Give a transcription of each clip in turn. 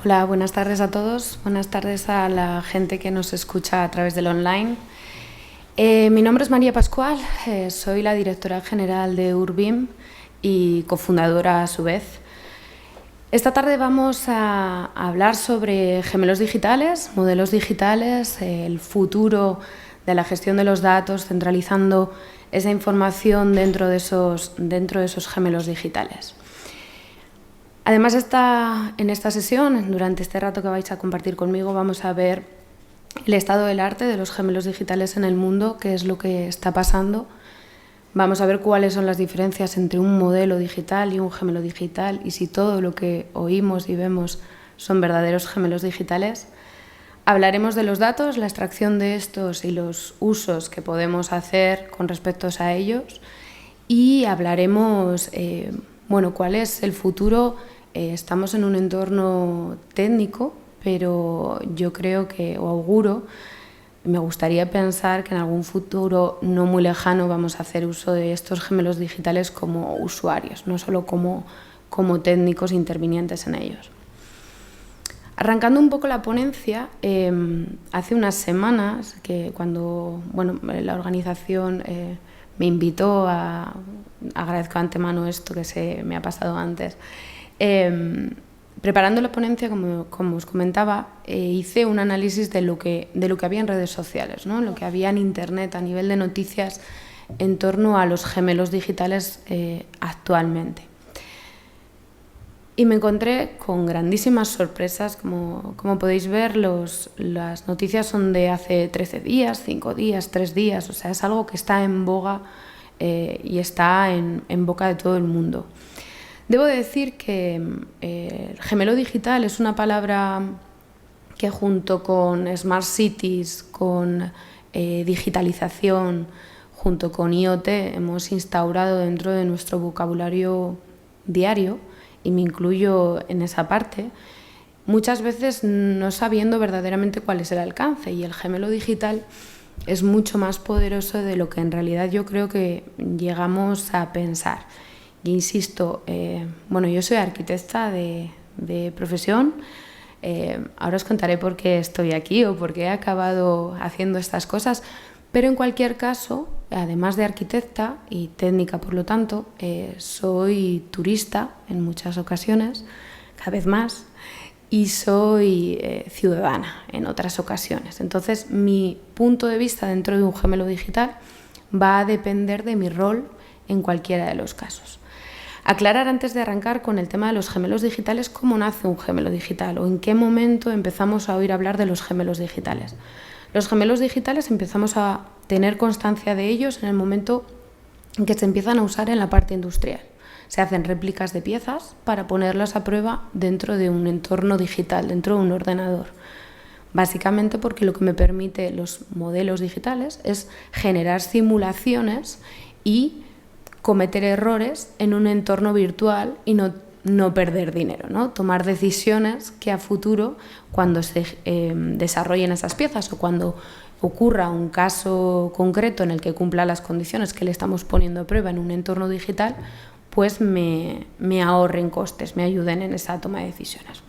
Hola, buenas tardes a todos. Buenas tardes a la gente que nos escucha a través del online. Mi nombre es María Pascual, soy la directora general de Urbim y cofundadora a su vez. Esta tarde vamos a hablar sobre gemelos digitales, modelos digitales, el futuro de la gestión de los datos, centralizando esa información dentro de esos gemelos digitales. Además, en esta sesión, durante este rato que vais a compartir conmigo, vamos a ver el estado del arte de los gemelos digitales en el mundo, qué es lo que está pasando. Vamos a ver cuáles son las diferencias entre un modelo digital y un gemelo digital y si todo lo que oímos y vemos son verdaderos gemelos digitales. Hablaremos de los datos, la extracción de estos y los usos que podemos hacer con respecto a ellos y hablaremos, cuál es el futuro. Estamos en un entorno técnico, pero yo creo que, o auguro, me gustaría pensar que en algún futuro no muy lejano vamos a hacer uso de estos gemelos digitales como usuarios, no solo como técnicos intervinientes en ellos. Arrancando un poco la ponencia, hace unas semanas que cuando la organización me invitó agradezco de antemano esto que se me ha pasado antes, preparando la ponencia, como os comentaba, hice un análisis de lo que había en redes sociales, ¿no? Lo que había en Internet a nivel de noticias en torno a los gemelos digitales actualmente. Y me encontré con grandísimas sorpresas. Como podéis ver, las noticias son de hace 13 días, 5 días, 3 días, o sea, es algo que está en boga y está en boca de todo el mundo. Debo decir que el gemelo digital es una palabra que junto con Smart Cities, con digitalización, junto con IoT, hemos instaurado dentro de nuestro vocabulario diario, y me incluyo en esa parte, muchas veces no sabiendo verdaderamente cuál es el alcance, y el gemelo digital es mucho más poderoso de lo que en realidad yo creo que llegamos a pensar. Y insisto, yo soy arquitecta de profesión, ahora os contaré por qué estoy aquí o por qué he acabado haciendo estas cosas, pero en cualquier caso, además de arquitecta y técnica por lo tanto, soy turista en muchas ocasiones, cada vez más, y soy ciudadana en otras ocasiones. Entonces, mi punto de vista dentro de un gemelo digital va a depender de mi rol en cualquiera de los casos. Aclarar antes de arrancar con el tema de los gemelos digitales cómo nace un gemelo digital o en qué momento empezamos a oír hablar de los gemelos digitales. Los gemelos digitales empezamos a tener constancia de ellos en el momento en que se empiezan a usar en la parte industrial. Se hacen réplicas de piezas para ponerlas a prueba dentro de un entorno digital, dentro de un ordenador. Básicamente porque lo que me permite los modelos digitales es generar simulaciones y cometer errores en un entorno virtual y no perder dinero, ¿no? Tomar decisiones que a futuro, cuando se desarrollen esas piezas o cuando ocurra un caso concreto en el que cumpla las condiciones que le estamos poniendo a prueba en un entorno digital, pues me ahorren costes, me ayuden en esa toma de decisiones.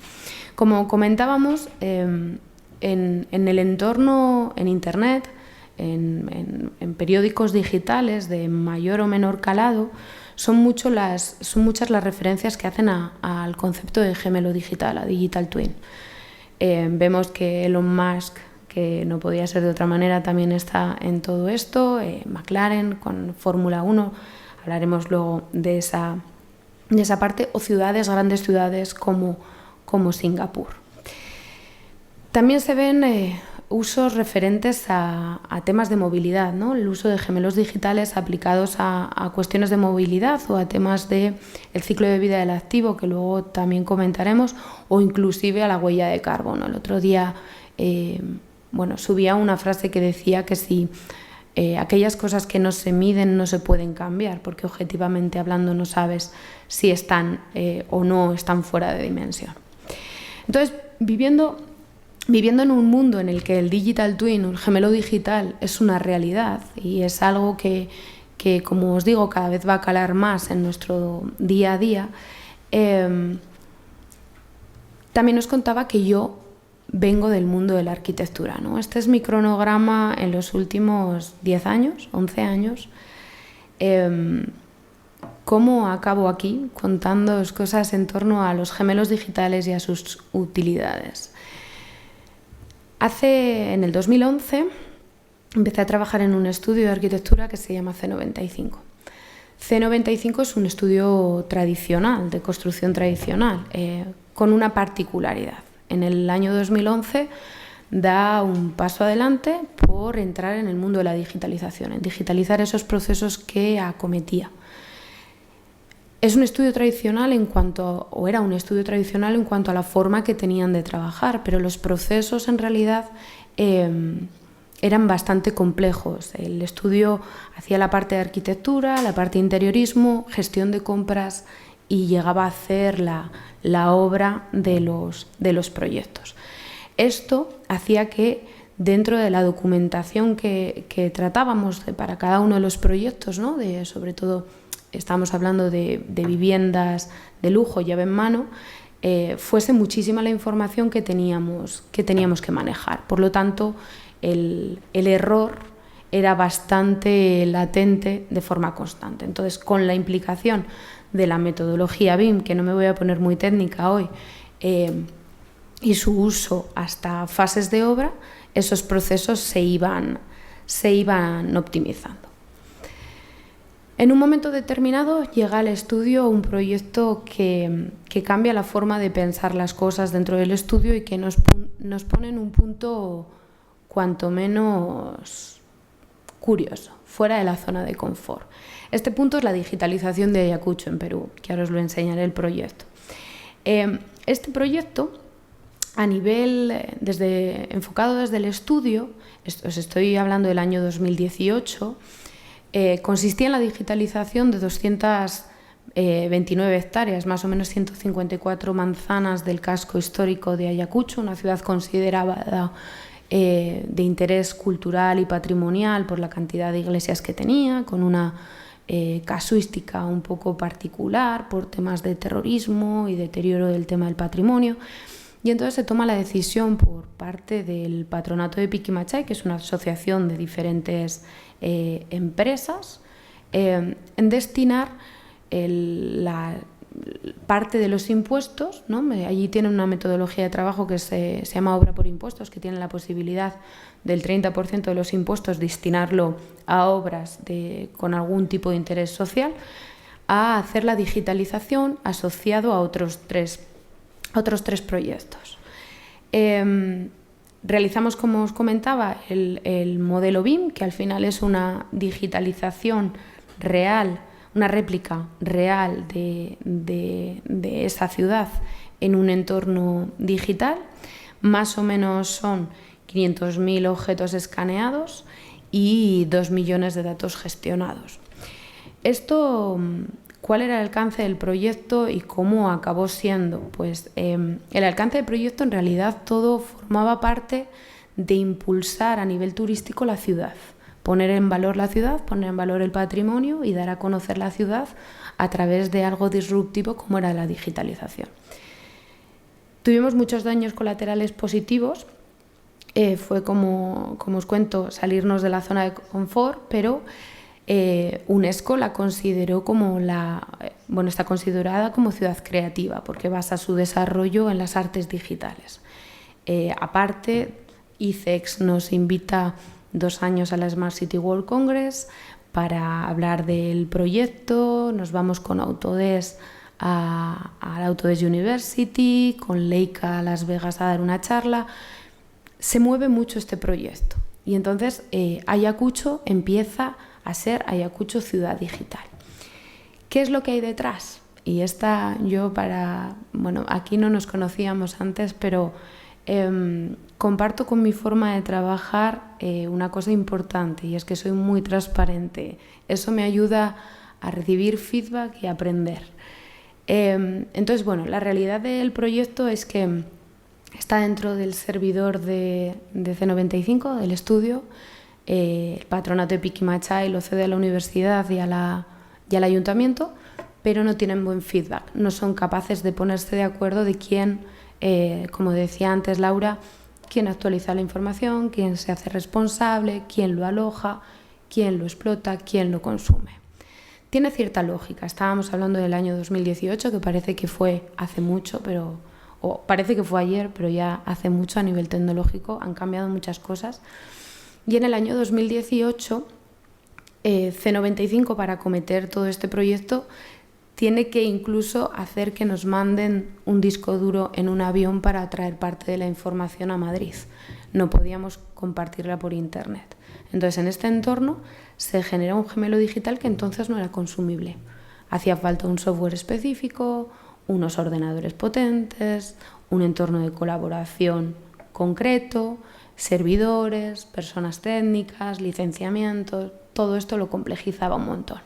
Como comentábamos, en el entorno, en Internet, en periódicos digitales de mayor o menor calado, son muchas las referencias que hacen al concepto de gemelo digital, a Digital Twin. Vemos que Elon Musk, que no podía ser de otra manera, también está en todo esto, McLaren con Fórmula 1, hablaremos luego de esa parte, o grandes ciudades como Singapur. También se ven usos referentes a temas de movilidad, ¿no? El uso de gemelos digitales aplicados a cuestiones de movilidad o a temas del ciclo de vida del activo, que luego también comentaremos, o inclusive a la huella de carbono. El otro día subía una frase que decía que si aquellas cosas que no se miden no se pueden cambiar, porque objetivamente hablando no sabes si están o no están fuera de dimensión. Entonces, viviendo en un mundo en el que el Digital Twin, el gemelo digital, es una realidad y es algo que, como os digo, cada vez va a calar más en nuestro día a día, También os contaba que yo vengo del mundo de la arquitectura, ¿no? Este es mi cronograma en los últimos 10 años, 11 años. ¿Cómo acabo aquí contándoos cosas en torno a los gemelos digitales y a sus utilidades? En el 2011 empecé a trabajar en un estudio de arquitectura que se llama C95. C95 es un estudio tradicional, de construcción tradicional, con una particularidad. En el año 2011 da un paso adelante por entrar en el mundo de la digitalización, en digitalizar esos procesos que acometía. Es un estudio tradicional era un estudio tradicional en cuanto a la forma que tenían de trabajar, pero los procesos en realidad eran bastante complejos. El estudio hacía la parte de arquitectura, la parte de interiorismo, gestión de compras y llegaba a hacer la obra de los proyectos. Esto hacía que dentro de la documentación que tratábamos para cada uno de los proyectos, ¿no? Sobre todo estamos hablando de viviendas de lujo, llave en mano, fuese muchísima la información que teníamos que manejar. Por lo tanto, el error era bastante latente de forma constante. Entonces, con la implicación de la metodología BIM, que no me voy a poner muy técnica hoy, y su uso hasta fases de obra, esos procesos se iban optimizando. En un momento determinado llega al estudio un proyecto que cambia la forma de pensar las cosas dentro del estudio y que nos pone en un punto cuanto menos curioso, fuera de la zona de confort. Este punto es la digitalización de Ayacucho en Perú, que ahora os lo enseñaré el proyecto. Este proyecto, enfocado desde el estudio, os estoy hablando del año 2018, consistía en la digitalización de 229 hectáreas, más o menos 154 manzanas del casco histórico de Ayacucho, una ciudad considerada de interés cultural y patrimonial por la cantidad de iglesias que tenía, con una casuística un poco particular por temas de terrorismo y deterioro del tema del patrimonio. Y entonces se toma la decisión por parte del Patronato de Piquimachay, que es una asociación de diferentes empresas, en destinar la parte de los impuestos, ¿no? Allí tienen una metodología de trabajo que se llama obra por impuestos, que tiene la posibilidad del 30% de los impuestos destinarlo a obras con algún tipo de interés social, a hacer la digitalización asociado a otros tres proyectos. Realizamos, como os comentaba, el modelo BIM, que al final es una digitalización real, una réplica real de esa ciudad en un entorno digital. Más o menos son 500.000 objetos escaneados y 2 millones de datos gestionados. ¿Cuál era el alcance del proyecto y cómo acabó siendo? Pues el alcance del proyecto, en realidad, todo formaba parte de impulsar a nivel turístico la ciudad, poner en valor la ciudad, poner en valor el patrimonio y dar a conocer la ciudad a través de algo disruptivo como era la digitalización. Tuvimos muchos daños colaterales positivos. Fue, como os cuento, salirnos de la zona de confort, pero UNESCO la consideró está considerada como ciudad creativa porque basa su desarrollo en las artes digitales. Aparte, ICEX nos invita 2 años a la Smart City World Congress para hablar del proyecto. Nos vamos con Autodesk a la Autodesk University, con Leica a Las Vegas a dar una charla. Se mueve mucho este proyecto y entonces Ayacucho empieza a ser Ayacucho ciudad digital. ¿Qué es lo que hay detrás? Y aquí no nos conocíamos antes, pero comparto con mi forma de trabajar una cosa importante, y es que soy muy transparente. Eso me ayuda a recibir feedback y a aprender. Entonces, la realidad del proyecto es que está dentro del servidor de C95, del estudio. El Patronato de Piquimachay lo cede a la universidad y al ayuntamiento, pero no tienen buen feedback, no son capaces de ponerse de acuerdo de quién como decía antes Laura, quién actualiza la información, quién se hace responsable, quién lo aloja, quién lo explota, quién lo consume. Tiene cierta lógica. Estábamos hablando del año 2018, que parece que fue hace mucho, o parece que fue ayer, pero ya hace mucho a nivel tecnológico, han cambiado muchas cosas. Y en el año 2018, C95, para acometer todo este proyecto, tiene que incluso hacer que nos manden un disco duro en un avión para traer parte de la información a Madrid. No podíamos compartirla por internet. Entonces, en este entorno se genera un gemelo digital que entonces no era consumible. Hacía falta un software específico, unos ordenadores potentes, un entorno de colaboración concreto, servidores, personas técnicas, licenciamientos, todo esto lo complejizaba un montón.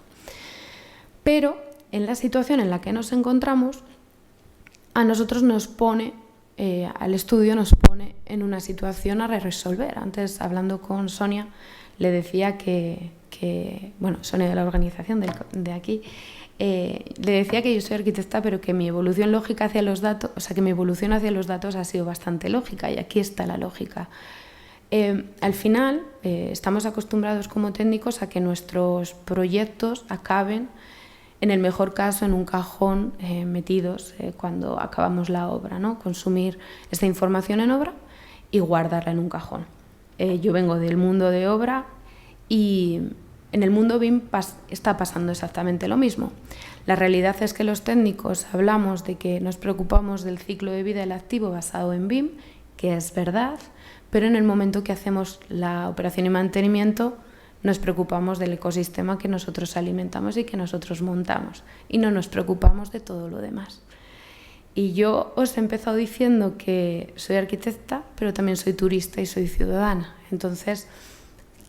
Pero en la situación en la que nos encontramos, a nosotros nos pone, al estudio nos pone en una situación a resolver. Antes, hablando con Sonia, le decía que bueno, Sonia de la organización de aquí, le decía que yo soy arquitecta, pero que mi evolución lógica hacia los datos, o sea, que mi evolución hacia los datos ha sido bastante lógica, y aquí está la lógica. Al final, estamos acostumbrados como técnicos a que nuestros proyectos acaben, en el mejor caso, en un cajón metidos cuando acabamos la obra, ¿no? Consumir esta información en obra y guardarla en un cajón. Yo vengo del mundo de obra y en el mundo BIM está pasando exactamente lo mismo. La realidad es que los técnicos hablamos de que nos preocupamos del ciclo de vida del activo basado en BIM, que es verdad, pero en el momento que hacemos la operación y mantenimiento nos preocupamos del ecosistema que nosotros alimentamos y que nosotros montamos, y no nos preocupamos de todo lo demás. Y yo os he empezado diciendo que soy arquitecta, pero también soy turista y soy ciudadana. Entonces,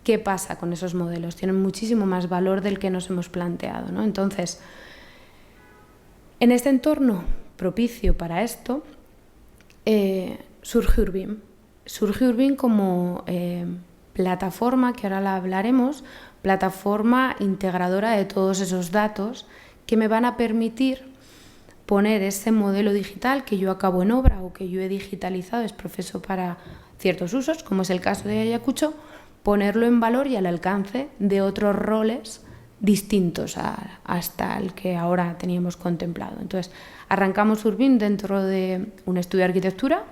¿qué pasa con esos modelos? Tienen muchísimo más valor del que nos hemos planteado, ¿no? Entonces, en este entorno propicio para esto, surge Urbim. Surge Urbim como plataforma, que ahora la hablaremos, plataforma integradora de todos esos datos que me van a permitir poner ese modelo digital que yo acabo en obra o que yo he digitalizado, es profeso para ciertos usos, como es el caso de Ayacucho, ponerlo en valor y al alcance de otros roles distintos hasta el que ahora teníamos contemplado. Entonces, arrancamos Urbim dentro de un estudio de arquitectura,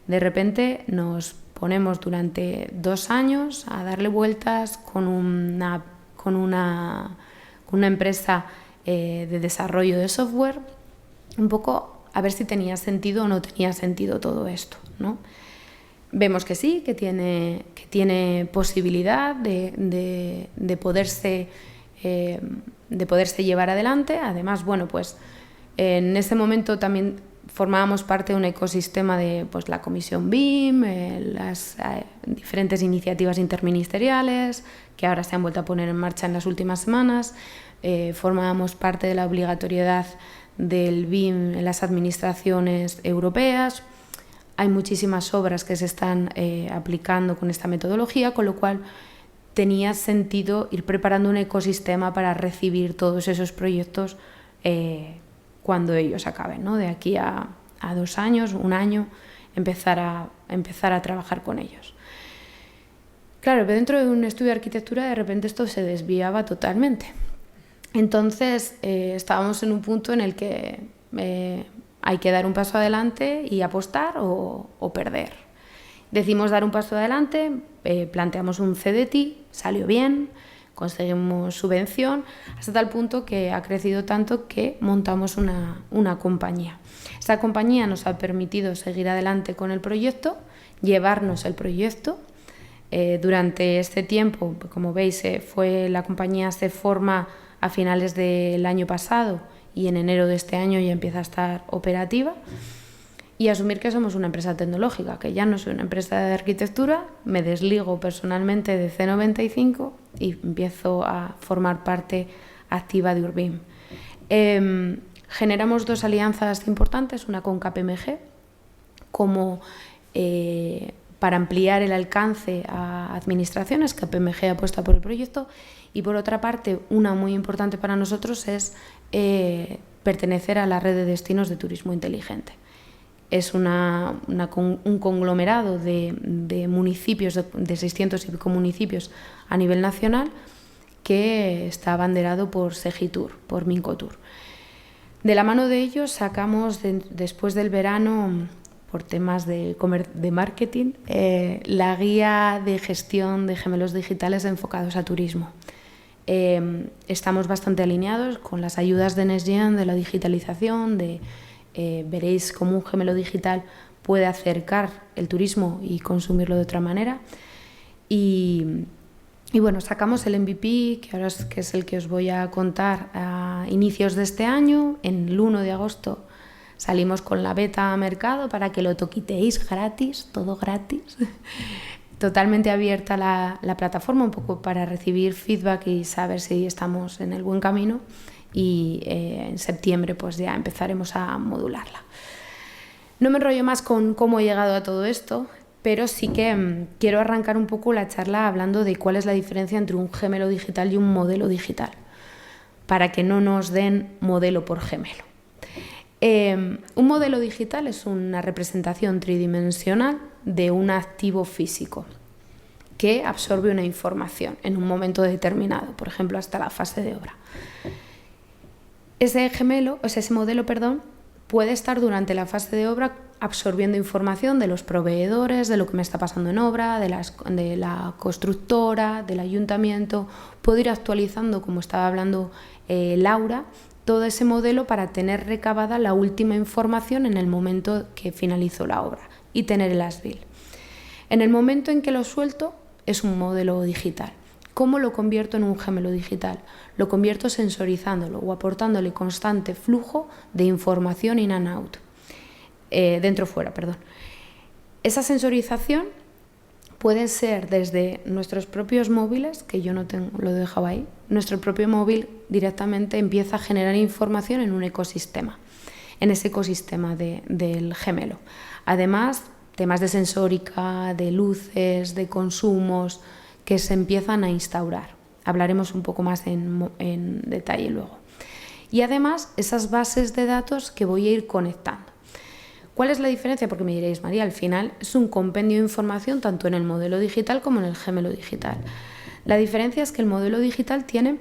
de repente nos ponemos durante 2 años a darle vueltas con una empresa de desarrollo de software, un poco a ver si tenía sentido o no tenía sentido todo esto, ¿no? Vemos que sí, que tiene posibilidad de poderse llevar adelante. Además, bueno, pues en ese momento también formábamos parte de un ecosistema de pues, la Comisión BIM, las diferentes iniciativas interministeriales que ahora se han vuelto a poner en marcha en las últimas semanas. Formábamos parte de la obligatoriedad del BIM en las administraciones europeas. Hay muchísimas obras que se están aplicando con esta metodología, con lo cual tenía sentido ir preparando un ecosistema para recibir todos esos proyectos cuando ellos acaben, ¿no? De aquí a 2 años, 1 año, empezar a trabajar con ellos. Claro, pero dentro de un estudio de arquitectura de repente esto se desviaba totalmente. Entonces estábamos en un punto en el que hay que dar un paso adelante y apostar o perder. Decidimos dar un paso adelante, planteamos un CDT, salió bien, conseguimos subvención, hasta tal punto que ha crecido tanto que montamos una compañía. Esta compañía nos ha permitido seguir adelante con el proyecto, llevarnos el proyecto. Durante este tiempo, como veis, la compañía se forma a finales del año pasado y en enero de este año ya empieza a estar operativa. Y asumir que somos una empresa tecnológica, que ya no soy una empresa de arquitectura, me desligo personalmente de C95 y empiezo a formar parte activa de Urbim. Generamos 2 alianzas importantes, una con KPMG, como para ampliar el alcance a administraciones. KPMG apuesta por el proyecto, y por otra parte, una muy importante para nosotros es pertenecer a la red de destinos de turismo inteligente. es un conglomerado de municipios, de 600 y pico municipios a nivel nacional, que está abanderado por Segitur, por Mincotur. De la mano de ellos sacamos, después del verano, por temas de marketing, la guía de gestión de gemelos digitales enfocados a turismo. Estamos bastante alineados con las ayudas de Next Gen, de la digitalización, veréis cómo un gemelo digital puede acercar el turismo y consumirlo de otra manera. Y bueno, sacamos el MVP, que es el que os voy a contar a inicios de este año. En el 1 de agosto salimos con la beta a mercado para que lo toquitéis gratis, todo gratis. Totalmente abierta la plataforma, un poco para recibir feedback y saber si estamos en el buen camino. Y en septiembre pues ya empezaremos a modularla. No me enrollo más con cómo he llegado a todo esto, pero sí que quiero arrancar un poco la charla hablando de cuál es la diferencia entre un gemelo digital y un modelo digital, para que no nos den modelo por gemelo. Un modelo digital es una representación tridimensional de un activo físico que absorbe una información en un momento determinado, por ejemplo, hasta la fase de obra. Ese modelo, puede estar durante la fase de obra absorbiendo información de los proveedores, de lo que me está pasando en obra, de la constructora, del ayuntamiento. Puedo ir actualizando, como estaba hablando Laura, todo ese modelo para tener recabada la última información en el momento que finalizo la obra y tener el as-built. En el momento en que lo suelto, es un modelo digital. ¿Cómo lo convierto en un gemelo digital? Lo convierto sensorizándolo o aportándole constante flujo de información in and out. Dentro-fuera, perdón. Esa sensorización puede ser desde nuestros propios móviles, que yo no tengo, lo dejaba ahí. Nuestro propio móvil directamente empieza a generar información en un ecosistema, en ese ecosistema del gemelo. Además, temas de sensórica, de luces, de consumos, que se empiezan a instaurar. Hablaremos un poco más en detalle luego. Y además, esas bases de datos que voy a ir conectando. ¿Cuál es la diferencia? Porque me diréis, María, al final es un compendio de información tanto en el modelo digital como en el gemelo digital. La diferencia es que el modelo digital tiene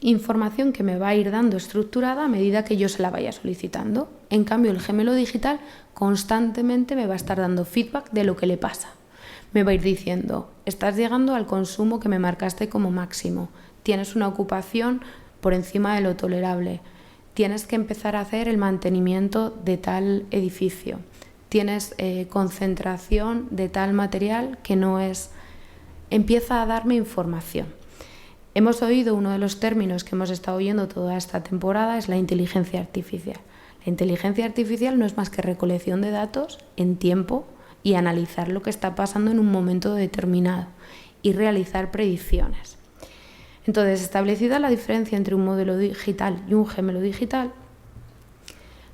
información que me va a ir dando estructurada a medida que yo se la vaya solicitando. En cambio, el gemelo digital constantemente me va a estar dando feedback de lo que le pasa. Me va a ir diciendo, estás llegando al consumo que me marcaste como máximo, tienes una ocupación por encima de lo tolerable, tienes que empezar a hacer el mantenimiento de tal edificio, tienes concentración de tal material que no es... Empieza a darme información. Hemos oído uno de los términos que hemos estado oyendo toda esta temporada, es la inteligencia artificial. La inteligencia artificial no es más que recolección de datos en tiempo y analizar lo que está pasando en un momento determinado y realizar predicciones. Entonces, establecida la diferencia entre un modelo digital y un gemelo digital,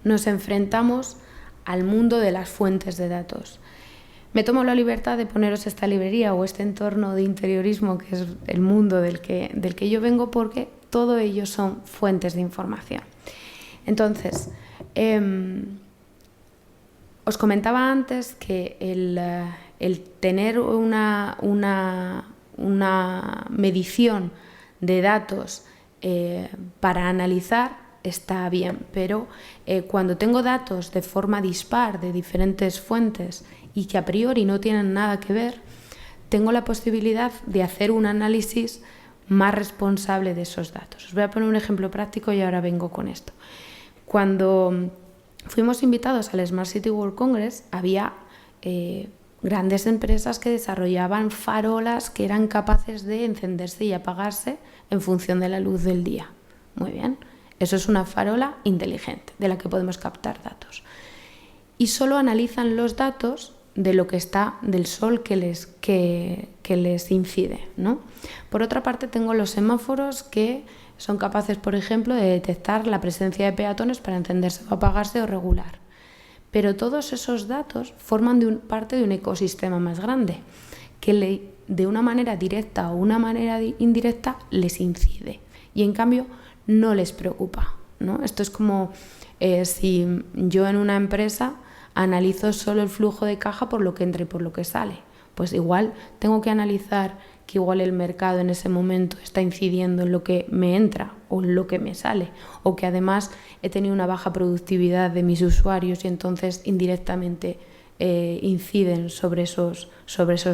nos enfrentamos al mundo de las fuentes de datos. Me tomo la libertad de poneros esta librería o este entorno de interiorismo que es el mundo del que yo vengo, porque todo ello son fuentes de información. Entonces, os comentaba antes que el tener una medición de datos para analizar está bien, pero cuando tengo datos de forma dispar de diferentes fuentes y que a priori no tienen nada que ver, tengo la posibilidad de hacer un análisis más responsable de esos datos. Os voy a poner un ejemplo práctico y ahora vengo con esto. Cuando fuimos invitados al Smart City World Congress, había grandes empresas que desarrollaban farolas que eran capaces de encenderse y apagarse en función de la luz del día. Muy bien, eso es una farola inteligente de la que podemos captar datos. Y solo analizan los datos de lo que está del sol que les incide, ¿no? Por otra parte, tengo los semáforos que son capaces, por ejemplo, de detectar la presencia de peatones para encenderse o apagarse o regular. Pero todos esos datos forman parte de un ecosistema más grande que de una manera directa o una manera indirecta les incide y en cambio no les preocupa, ¿no? Esto es como si yo en una empresa analizo solo el flujo de caja por lo que entra y por lo que sale. Pues igual tengo que analizar que igual el mercado en ese momento está incidiendo en lo que me entra o en lo que me sale, o que además he tenido una baja productividad de mis usuarios y entonces indirectamente inciden sobre esos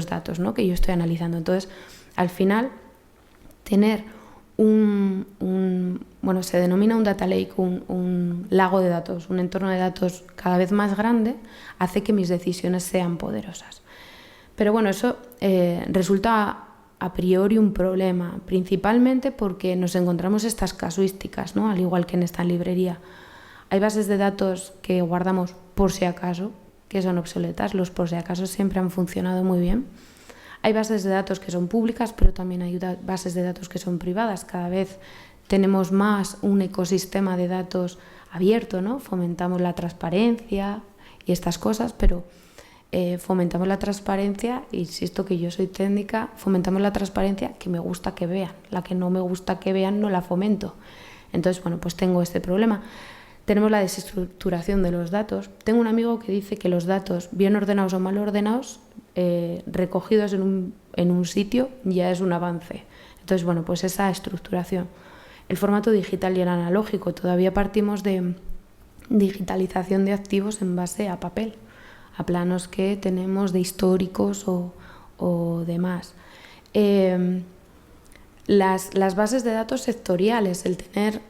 datos, ¿no?, que yo estoy analizando. Entonces, al final, tener bueno, se denomina un data lake, un lago de datos, un entorno de datos cada vez más grande, hace que mis decisiones sean poderosas. Pero bueno, eso resulta a priori un problema, principalmente porque nos encontramos estas casuísticas, ¿no?, al igual que en esta librería. Hay bases de datos que guardamos por si acaso, que son obsoletas. Los por si acaso siempre han funcionado muy bien. Hay bases de datos que son públicas, pero también hay bases de datos que son privadas. Cada vez tenemos más un ecosistema de datos abierto, ¿no? Fomentamos la transparencia y estas cosas, pero fomentamos la transparencia, insisto que yo soy técnica, fomentamos la transparencia que me gusta que vean. La que no me gusta que vean no la fomento. Entonces, bueno, pues tengo este problema. Tenemos la desestructuración de los datos. Tengo un amigo que dice que los datos, bien ordenados o mal ordenados, recogidos en un sitio, ya es un avance. Entonces, bueno, pues esa estructuración. El formato digital y el analógico. Todavía partimos de digitalización de activos en base a papel, a planos que tenemos de históricos o demás. Las bases de datos sectoriales, el tener,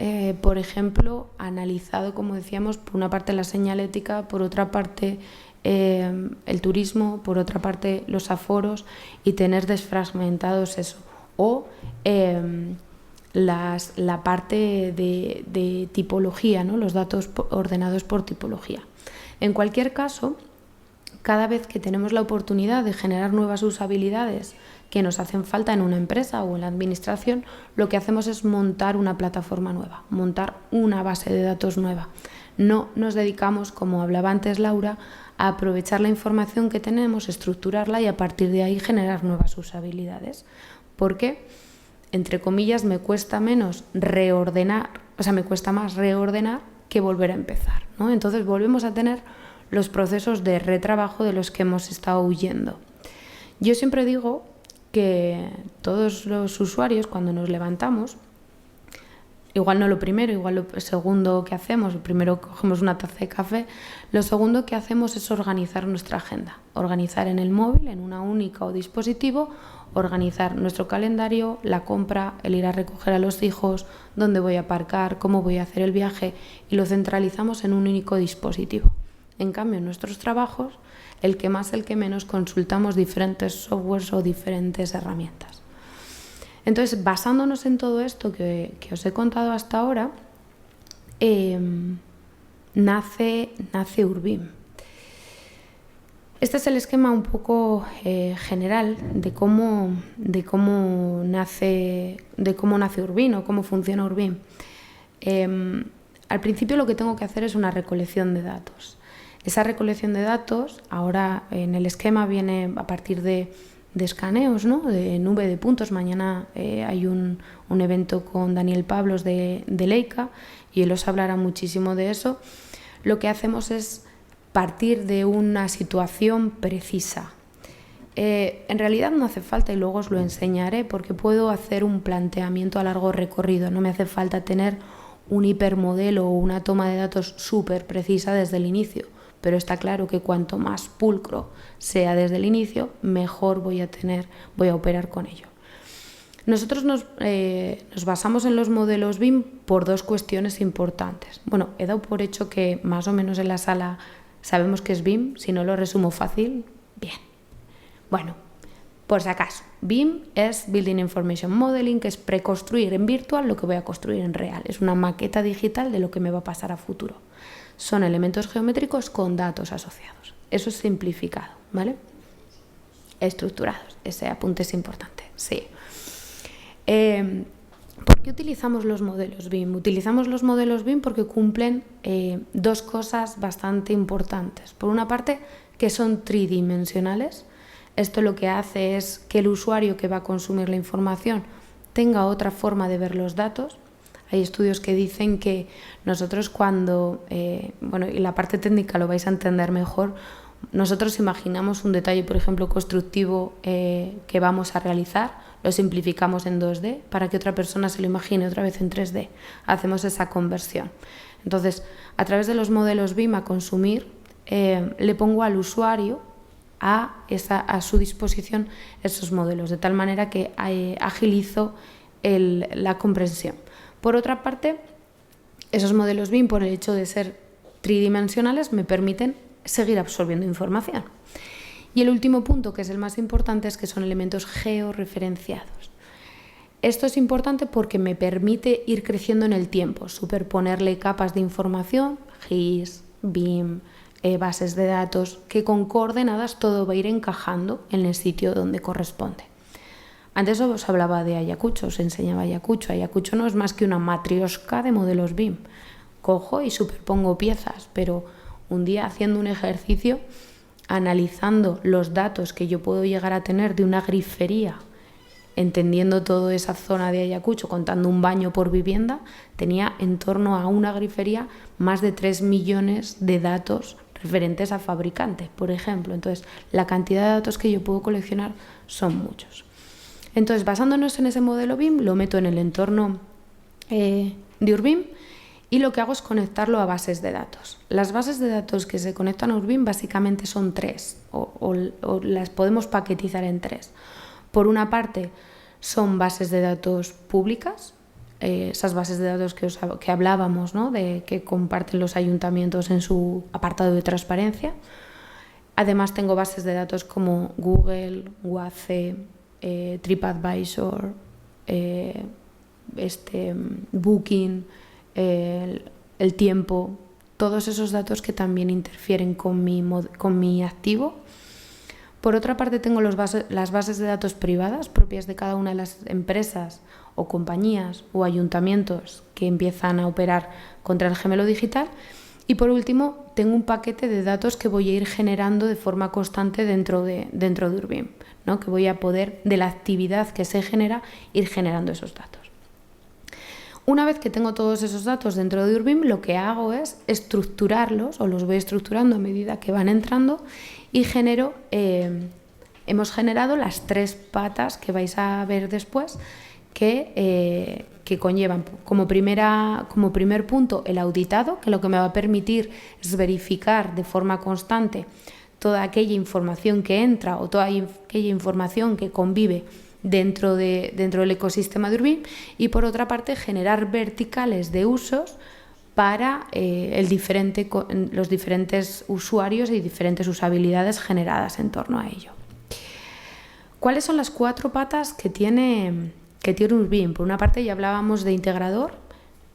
por ejemplo, analizado, como decíamos, por una parte la señalética, por otra parte el turismo, por otra parte los aforos, y tener desfragmentados eso. O la parte de tipología, ¿no?, los datos ordenados por tipología. En cualquier caso, cada vez que tenemos la oportunidad de generar nuevas usabilidades que nos hacen falta en una empresa o en la administración, lo que hacemos es montar una plataforma nueva, montar una base de datos nueva. No nos dedicamos, como hablaba antes Laura, a aprovechar la información que tenemos, estructurarla y a partir de ahí generar nuevas usabilidades. Porque, entre comillas, me cuesta menos reordenar, me cuesta más reordenar que volver a empezar, ¿no? Entonces volvemos a tener los procesos de retrabajo de los que hemos estado huyendo. Yo siempre digo que todos los usuarios, cuando nos levantamos, igual no lo primero, igual lo segundo que hacemos, primero cogemos una taza de café, lo segundo que hacemos es organizar nuestra agenda, organizar en el móvil, en una única dispositivo, organizar nuestro calendario, la compra, el ir a recoger a los hijos, dónde voy a aparcar, cómo voy a hacer el viaje, y lo centralizamos en un único dispositivo. En cambio, en nuestros trabajos, el que más, el que menos, consultamos diferentes softwares o diferentes herramientas. Entonces, basándonos en todo esto que os he contado hasta ahora, nace Urbim. Este es el esquema un poco general de cómo nace Urbim o cómo funciona Urbim. Al principio lo que tengo que hacer es una recolección de datos. Esa recolección de datos, ahora en el esquema viene a partir de escaneos, ¿no?, de nube de puntos. Mañana hay un evento con Daniel Pablos de Leica y él os hablará muchísimo de eso. Lo que hacemos es partir de una situación precisa. En realidad no hace falta, y luego os lo enseñaré, porque puedo hacer un planteamiento a largo recorrido. No me hace falta tener un hipermodelo o una toma de datos súper precisa desde el inicio. Pero está claro que cuanto más pulcro sea desde el inicio, mejor voy a operar con ello. Nosotros nos basamos en los modelos BIM por dos cuestiones importantes. Bueno, he dado por hecho que más o menos en la sala sabemos qué es BIM, si no lo resumo fácil, bien. Bueno, por si acaso, BIM es Building Information Modeling, que es preconstruir en virtual lo que voy a construir en real. Es una maqueta digital de lo que me va a pasar a futuro. Son elementos geométricos con datos asociados. Eso es simplificado, ¿vale? Estructurados. Ese apunte es importante, sí. ¿Por qué utilizamos los modelos BIM? Utilizamos los modelos BIM porque cumplen dos cosas bastante importantes. Por una parte, que son tridimensionales. Esto lo que hace es que el usuario que va a consumir la información tenga otra forma de ver los datos. Hay estudios que dicen que nosotros cuando, y la parte técnica lo vais a entender mejor, nosotros imaginamos un detalle, por ejemplo, constructivo que vamos a realizar, lo simplificamos en 2D para que otra persona se lo imagine otra vez en 3D. Hacemos esa conversión. Entonces, a través de los modelos BIM a consumir, le pongo al usuario a su disposición esos modelos, de tal manera que agilizo la comprensión. Por otra parte, esos modelos BIM, por el hecho de ser tridimensionales, me permiten seguir absorbiendo información. Y el último punto, que es el más importante, es que son elementos georreferenciados. Esto es importante porque me permite ir creciendo en el tiempo, superponerle capas de información, GIS, BIM, bases de datos, que con coordenadas todo va a ir encajando en el sitio donde corresponde. Antes os hablaba de Ayacucho, os enseñaba Ayacucho. Ayacucho no es más que una matrioshka de modelos BIM. Cojo y superpongo piezas, pero un día haciendo un ejercicio, analizando los datos que yo puedo llegar a tener de una grifería, entendiendo toda esa zona de Ayacucho, contando un baño por vivienda, tenía en torno a una grifería más de 3 millones de datos referentes a fabricantes, por ejemplo. Entonces, la cantidad de datos que yo puedo coleccionar son muchos. Entonces, basándonos en ese modelo BIM, lo meto en el entorno de Urbim y lo que hago es conectarlo a bases de datos. Las bases de datos que se conectan a Urbim básicamente son 3, o las podemos paquetizar en 3. Por una parte, son bases de datos públicas, esas bases de datos que hablábamos, ¿no?, de que comparten los ayuntamientos en su apartado de transparencia. Además, tengo bases de datos como Google, WACE, TripAdvisor, Booking, el tiempo, todos esos datos que también interfieren con mi activo. Por otra parte, tengo las bases de datos privadas propias de cada una de las empresas o compañías o ayuntamientos que empiezan a operar contra el gemelo digital. Y por último, tengo un paquete de datos que voy a ir generando de forma constante dentro de Urbim, ¿no?, que voy a poder, de la actividad que se genera, ir generando esos datos. Una vez que tengo todos esos datos dentro de Urbim, lo que hago es estructurarlos, o los voy estructurando a medida que van entrando, y hemos generado las 3 patas que vais a ver después, que conllevan como primer punto el auditado, que lo que me va a permitir es verificar de forma constante toda aquella información que entra o toda aquella información que convive dentro del ecosistema de Urbim, y por otra parte generar verticales de usos para los diferentes usuarios y diferentes usabilidades generadas en torno a ello. ¿Cuáles son las 4 patas que tiene Urbim? Por una parte, ya hablábamos de integrador,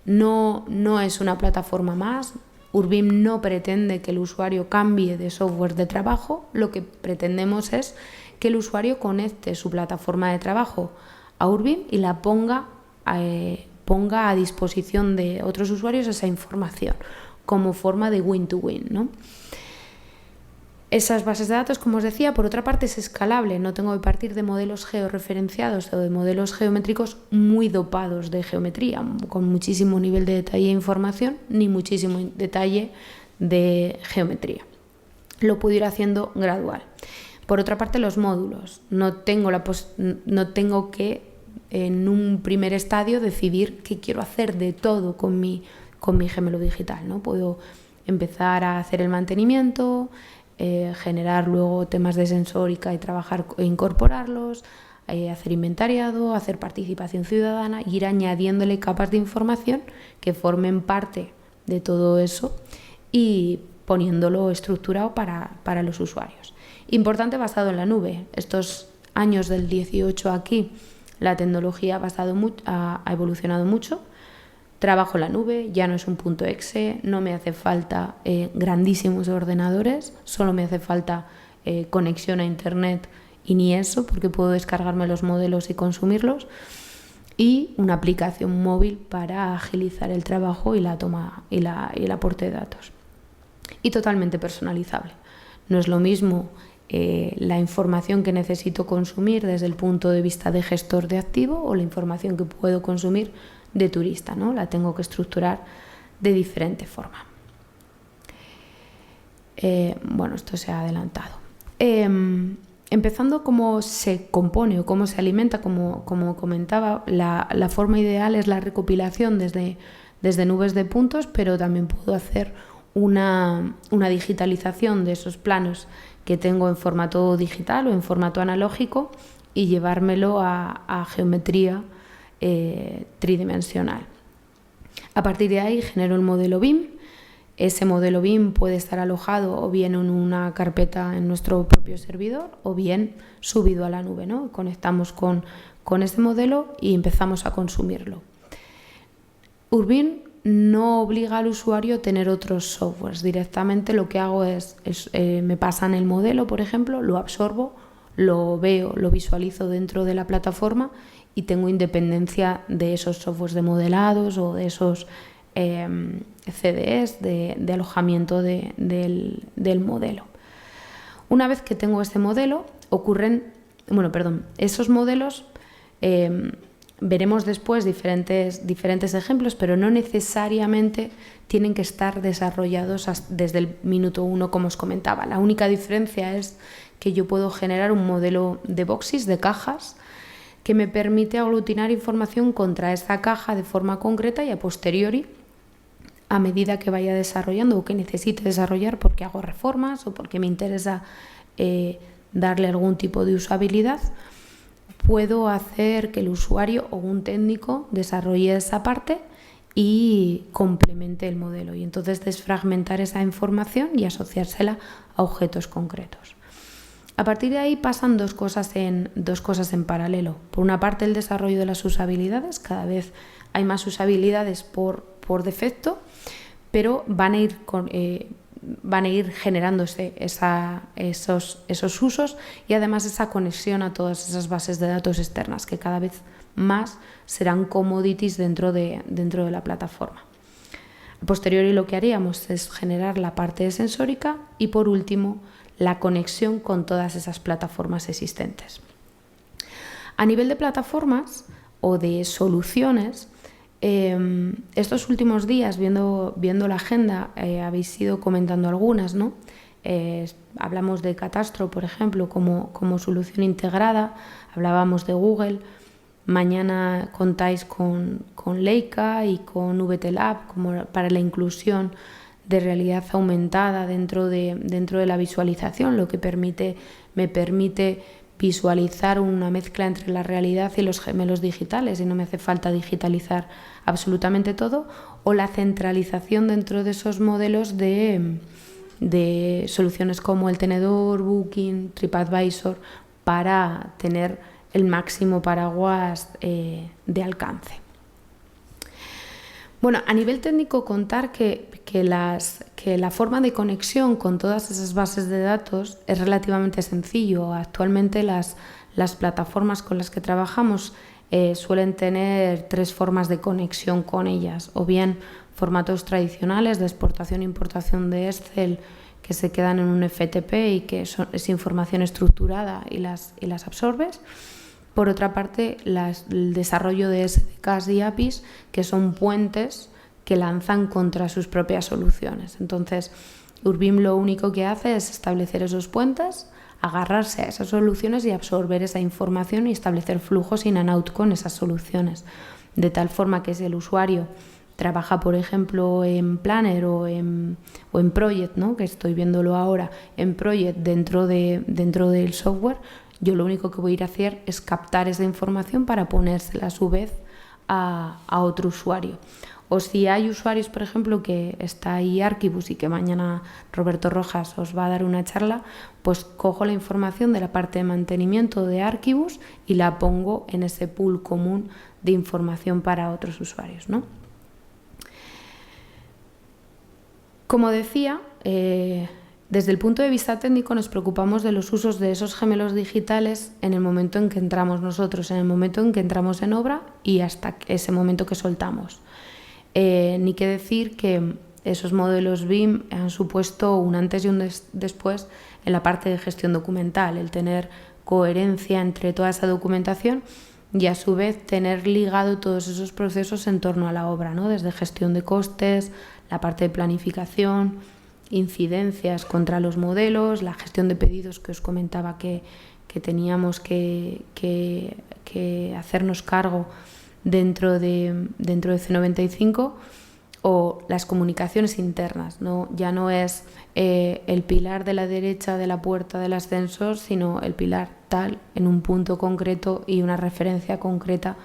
no es una plataforma más. Urbim no pretende que el usuario cambie de software de trabajo, lo que pretendemos es que el usuario conecte su plataforma de trabajo a Urbim y la ponga a disposición de otros usuarios esa información, como forma de win-to-win, ¿no? Esas bases de datos, como os decía, por otra parte es escalable, no tengo que partir de modelos georreferenciados o de modelos geométricos muy dopados de geometría, con muchísimo nivel de detalle e información, ni muchísimo detalle de geometría. Lo puedo ir haciendo gradual. Por otra parte, los módulos, no tengo que en un primer estadio decidir qué quiero hacer de todo con mi gemelo digital, ¿no? Puedo empezar a hacer el mantenimiento, generar luego temas de sensórica y trabajar e incorporarlos, hacer inventariado, hacer participación ciudadana, ir añadiéndole capas de información que formen parte de todo eso y poniéndolo estructurado para los usuarios. Importante, basado en la nube. Estos años del 18 aquí, la tecnología ha evolucionado mucho. Trabajo en la nube, ya no es un punto .exe, no me hace falta grandísimos ordenadores, solo me hace falta conexión a internet, y ni eso, porque puedo descargarme los modelos y consumirlos, y una aplicación móvil para agilizar el trabajo y la toma y el aporte de datos. Y totalmente personalizable. No es lo mismo la información que necesito consumir desde el punto de vista de gestor de activo o la información que puedo consumir de turista, ¿no? La tengo que estructurar de diferente forma. Bueno, esto se ha adelantado. Empezando cómo se compone o cómo se alimenta, como comentaba, la forma ideal es la recopilación desde nubes de puntos, pero también puedo hacer una digitalización de esos planos que tengo en formato digital o en formato analógico y llevármelo a geometría tridimensional. A partir de ahí genero el modelo BIM. Ese modelo BIM puede estar alojado o bien en una carpeta en nuestro propio servidor o bien subido a la nube, ¿no? Conectamos con este modelo y empezamos a consumirlo. Urbim no obliga al usuario a tener otros softwares. Directamente lo que hago es me pasan el modelo, por ejemplo, lo absorbo, lo veo, lo visualizo dentro de la plataforma y tengo independencia de esos softwares de modelados o de esos CDEs de alojamiento del modelo. Una vez que tengo este modelo, esos modelos veremos después diferentes ejemplos, pero no necesariamente tienen que estar desarrollados desde el minuto 1, como os comentaba. La única diferencia es que yo puedo generar un modelo de boxes, de cajas, que me permite aglutinar información contra esta caja de forma concreta y a posteriori, a medida que vaya desarrollando o que necesite desarrollar porque hago reformas o porque me interesa darle algún tipo de usabilidad, puedo hacer que el usuario o un técnico desarrolle esa parte y complemente el modelo y entonces desfragmentar esa información y asociársela a objetos concretos. A partir de ahí pasan dos cosas en paralelo. Por una parte, el desarrollo de las usabilidades. Cada vez hay más usabilidades por defecto, pero van a ir generándose esos usos y además esa conexión a todas esas bases de datos externas que cada vez más serán commodities dentro de la plataforma. A posteriori lo que haríamos es generar la parte sensórica y por último la conexión con todas esas plataformas existentes. A nivel de plataformas o de soluciones, estos últimos días, viendo la agenda, habéis ido comentando algunas, ¿no? Hablamos de Catastro, por ejemplo, como solución integrada, hablábamos de Google, mañana contáis con Leica y con VT Lab como para la inclusión de realidad aumentada dentro de la visualización, lo que me permite visualizar una mezcla entre la realidad y los gemelos digitales y no me hace falta digitalizar absolutamente todo, o la centralización dentro de esos modelos de soluciones como el tenedor, Booking, TripAdvisor, para tener el máximo paraguas de alcance. Bueno, a nivel técnico contar que la forma de conexión con todas esas bases de datos es relativamente sencillo. Actualmente las plataformas con las que trabajamos suelen tener 3 formas de conexión con ellas, o bien formatos tradicionales de exportación e importación de Excel que se quedan en un FTP y que es información estructurada y las absorbes. Por otra parte, el desarrollo de SDKs y APIs, que son puentes que lanzan contra sus propias soluciones. Entonces, Urbim lo único que hace es establecer esos puentes, agarrarse a esas soluciones y absorber esa información y establecer flujos in and out con esas soluciones. De tal forma que si el usuario trabaja, por ejemplo, en Planner o en Project, ¿no? Que estoy viéndolo ahora, en Project dentro del software, yo lo único que voy a ir a hacer es captar esa información para ponérsela a su vez a otro usuario. O si hay usuarios, por ejemplo, que está ahí Archibus y que mañana Roberto Rojas os va a dar una charla, pues cojo la información de la parte de mantenimiento de Archibus y la pongo en ese pool común de información para otros usuarios, ¿no? Como decía, desde el punto de vista técnico nos preocupamos de los usos de esos gemelos digitales en el momento en que entramos nosotros, en el momento en que entramos en obra y hasta ese momento que soltamos. Ni que decir que esos modelos BIM han supuesto un antes y un después en la parte de gestión documental, el tener coherencia entre toda esa documentación y a su vez tener ligado todos esos procesos en torno a la obra, ¿no? Desde gestión de costes, la parte de planificación, incidencias contra los modelos, la gestión de pedidos que os comentaba que teníamos que hacernos cargo dentro de C95, o las comunicaciones internas, ¿no? Ya no es el pilar de la derecha de la puerta del ascensor, sino el pilar tal en un punto concreto y una referencia concreta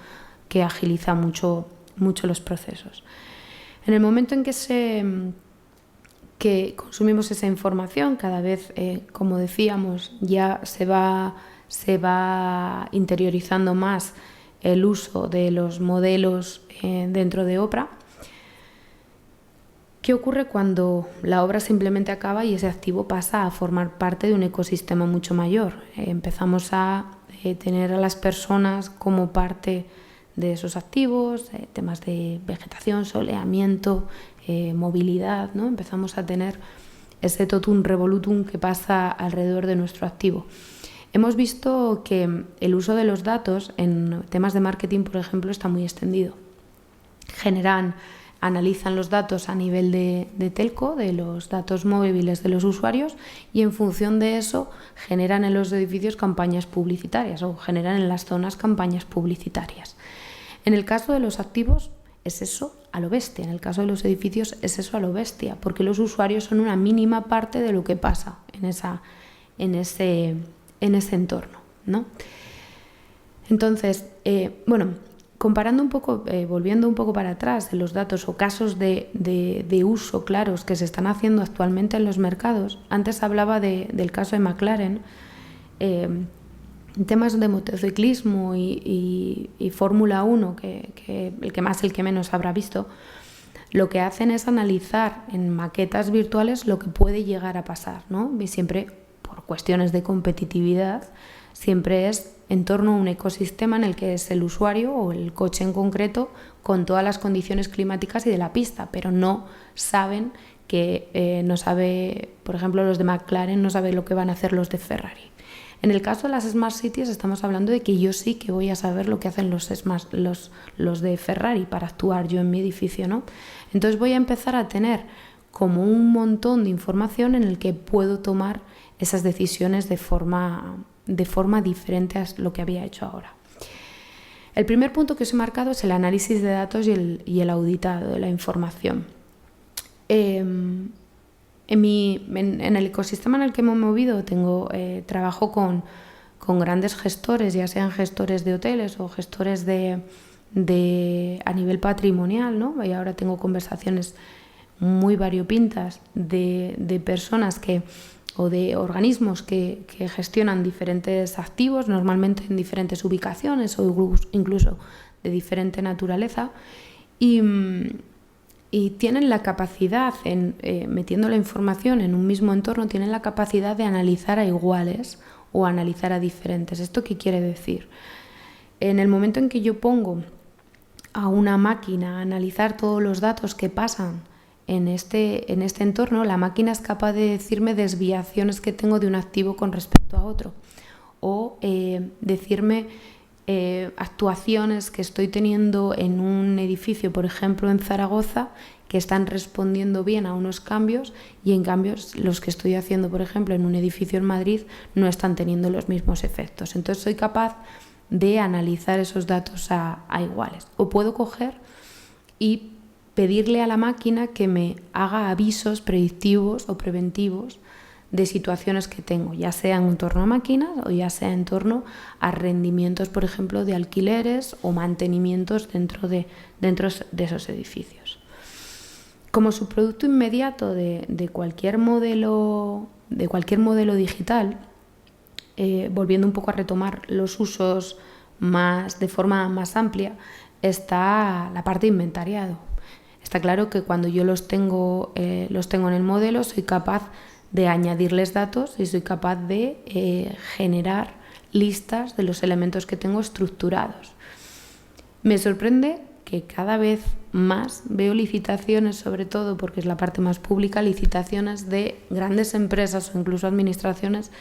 que agiliza mucho los procesos. En el momento en que consumimos esa información, cada vez, como decíamos, ya se va interiorizando más el uso de los modelos dentro de obra. ¿Qué ocurre cuando la obra simplemente acaba y ese activo pasa a formar parte de un ecosistema mucho mayor? Empezamos a tener a las personas como parte de esos activos, temas de vegetación, soleamiento, movilidad, ¿no? Empezamos a tener ese totum revolutum que pasa alrededor de nuestro activo. Hemos visto que el uso de los datos en temas de marketing, por ejemplo, está muy extendido. Analizan los datos a nivel de telco, de los datos móviles de los usuarios, y en función de eso generan en los edificios campañas publicitarias o generan en las zonas campañas publicitarias. En el caso de los activos es eso a lo bestia, en el caso de los edificios es eso a lo bestia, porque los usuarios son una mínima parte de lo que pasa en ese entorno, ¿no? Entonces, comparando un poco, volviendo un poco para atrás de los datos o casos de uso claros que se están haciendo actualmente en los mercados, antes hablaba del caso de McLaren, temas de motociclismo y Fórmula 1, que el que más, el que menos habrá visto, lo que hacen es analizar en maquetas virtuales lo que puede llegar a pasar, ¿no? Y siempre, por cuestiones de competitividad, siempre es en torno a un ecosistema en el que es el usuario o el coche en concreto con todas las condiciones climáticas y de la pista, pero no saben no sabe, por ejemplo, los de McLaren no saben lo que van a hacer los de Ferrari. En el caso de las Smart Cities estamos hablando de que yo sí que voy a saber lo que hacen los de Ferrari para actuar yo en mi edificio, ¿no? Entonces voy a empezar a tener como un montón de información en el que puedo tomar esas decisiones de forma diferente a lo que había hecho ahora. El primer punto que os he marcado es el análisis de datos y el auditado de la información. En el ecosistema en el que me he movido trabajo con grandes gestores, ya sean gestores de hoteles o gestores a nivel patrimonial, ¿no? Y ahora tengo conversaciones muy variopintas de personas o de organismos que gestionan diferentes activos, normalmente en diferentes ubicaciones o incluso de diferente naturaleza, y tienen la capacidad, metiendo la información en un mismo entorno, tienen la capacidad de analizar a iguales o analizar a diferentes. ¿Esto qué quiere decir? En el momento en que yo pongo a una máquina a analizar todos los datos que pasan en este entorno, la máquina es capaz de decirme desviaciones que tengo de un activo con respecto a otro, o decirme actuaciones que estoy teniendo en un edificio, por ejemplo en Zaragoza, que están respondiendo bien a unos cambios, y en cambio los que estoy haciendo, por ejemplo, en un edificio en Madrid no están teniendo los mismos efectos. Entonces soy capaz de analizar esos datos a iguales. O puedo coger y pedirle a la máquina que me haga avisos predictivos o preventivos de situaciones que tengo, ya sea en torno a máquinas o ya sea en torno a rendimientos, por ejemplo, de alquileres o mantenimientos dentro de esos edificios. Como subproducto inmediato de cualquier modelo digital, volviendo un poco a retomar los usos de forma más amplia, está la parte de inventariado. Está claro que cuando yo los tengo en el modelo, soy capaz de añadirles datos y soy capaz de generar listas de los elementos que tengo estructurados. Me sorprende que cada vez más veo licitaciones, sobre todo porque es la parte más pública, licitaciones de grandes empresas o incluso administraciones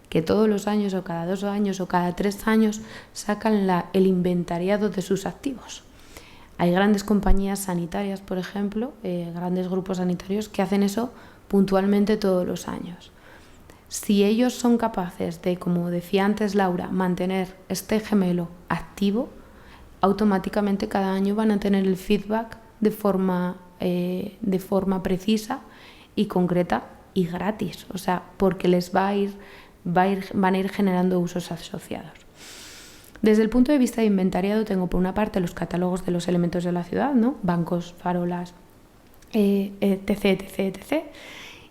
que todos los años o cada 2 años o cada 3 años sacan el inventariado de sus activos. Hay grandes compañías sanitarias, por ejemplo, grandes grupos sanitarios que hacen eso puntualmente todos los años. Si ellos son capaces de, como decía antes Laura, mantener este gemelo activo, automáticamente cada año van a tener el feedback de forma precisa y concreta y gratis, o sea, porque van a ir generando usos asociados. Desde el punto de vista de inventariado tengo por una parte los catálogos de los elementos de la ciudad, ¿no? Bancos, farolas, etc.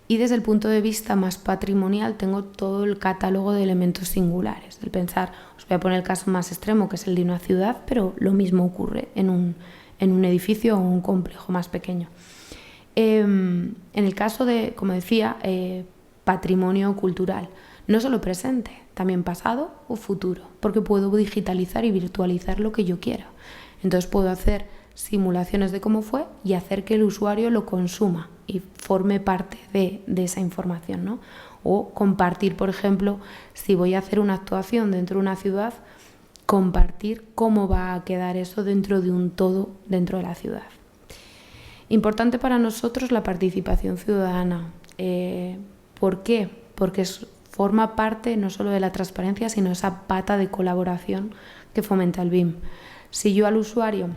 Y desde el punto de vista más patrimonial tengo todo el catálogo de elementos singulares. El pensar, os voy a poner el caso más extremo, que es el de una ciudad, pero lo mismo ocurre en un edificio o un complejo más pequeño. En el caso de, como decía, patrimonio cultural, no solo presente, también pasado o futuro, porque puedo digitalizar y virtualizar lo que yo quiera. Entonces puedo hacer simulaciones de cómo fue y hacer que el usuario lo consuma y forme parte de esa información, ¿no? O compartir, por ejemplo, si voy a hacer una actuación dentro de una ciudad, compartir cómo va a quedar eso dentro de un todo dentro de la ciudad. Importante para nosotros la participación ciudadana. ¿Por qué? Porque forma parte no solo de la transparencia, sino esa pata de colaboración que fomenta el BIM. Si yo al usuario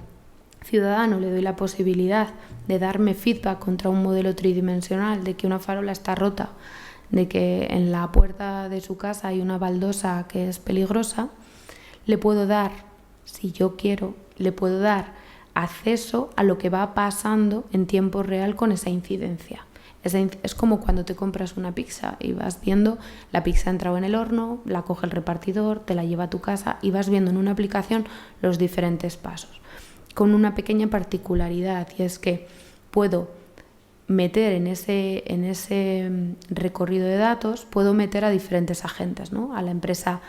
ciudadano le doy la posibilidad de darme feedback contra un modelo tridimensional, de que una farola está rota, de que en la puerta de su casa hay una baldosa que es peligrosa, le puedo dar, si yo quiero, le puedo dar acceso a lo que va pasando en tiempo real con esa incidencia. Es como cuando te compras una pizza y vas viendo, la pizza ha entrado en el horno, la coge el repartidor, te la lleva a tu casa y vas viendo en una aplicación los diferentes pasos. Con una pequeña particularidad, y es que puedo meter en ese recorrido de datos, puedo meter a diferentes agentes, ¿no? A la empresa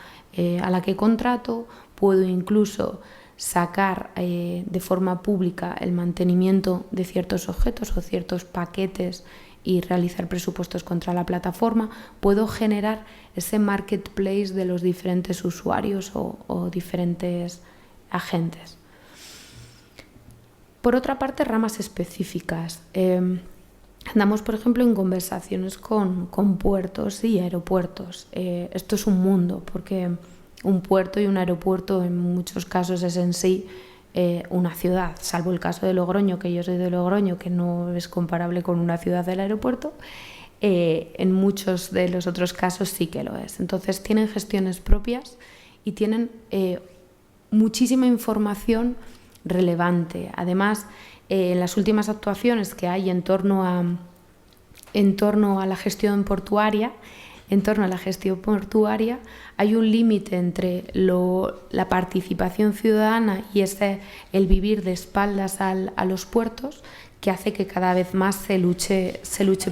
a la que contrato, puedo incluso sacar de forma pública el mantenimiento de ciertos objetos o ciertos paquetes y realizar presupuestos contra la plataforma. Puedo generar ese marketplace de los diferentes usuarios o diferentes agentes. Por otra parte, ramas específicas. Andamos, por ejemplo, en conversaciones con puertos y aeropuertos. Esto es un mundo, porque un puerto y un aeropuerto en muchos casos es en sí una ciudad, salvo el caso de Logroño, que yo soy de Logroño, que no es comparable con una ciudad del aeropuerto. En muchos de los otros casos sí que lo es. Entonces tienen gestiones propias y tienen muchísima información relevante. Además, en las últimas actuaciones que hay en torno a la gestión portuaria, hay un límite entre la participación ciudadana y el vivir de espaldas a los puertos, que hace que cada vez más se luche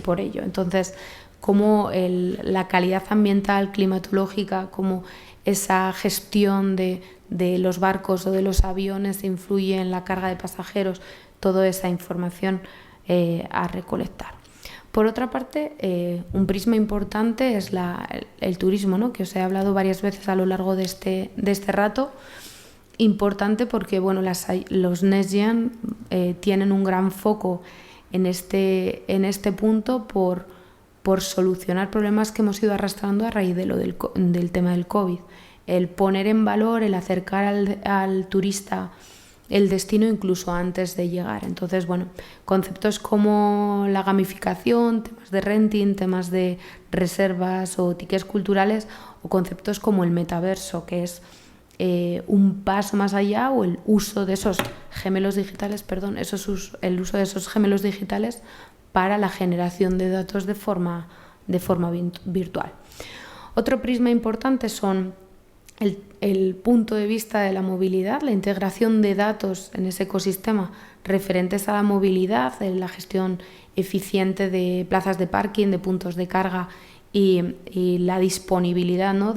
por ello. Entonces, como la calidad ambiental, climatológica, como esa gestión de los barcos o de los aviones influye en la carga de pasajeros, toda esa información a recolectar. Por otra parte, un prisma importante es el turismo, ¿no? Que os he hablado varias veces a lo largo de este rato. Importante porque los NextGen tienen un gran foco en este punto por solucionar problemas que hemos ido arrastrando a raíz de del tema del COVID. El poner en valor, el acercar al turista el destino incluso antes de llegar. Entonces, conceptos como la gamificación, temas de renting, temas de reservas o tickets culturales, o conceptos como el metaverso, que es un paso más allá, o el uso de esos gemelos digitales, el uso de esos gemelos digitales para la generación de datos de forma virtual. Otro prisma importante son el punto de vista de la movilidad, la integración de datos en ese ecosistema referentes a la movilidad, la gestión eficiente de plazas de parking, de puntos de carga y la disponibilidad, ¿no?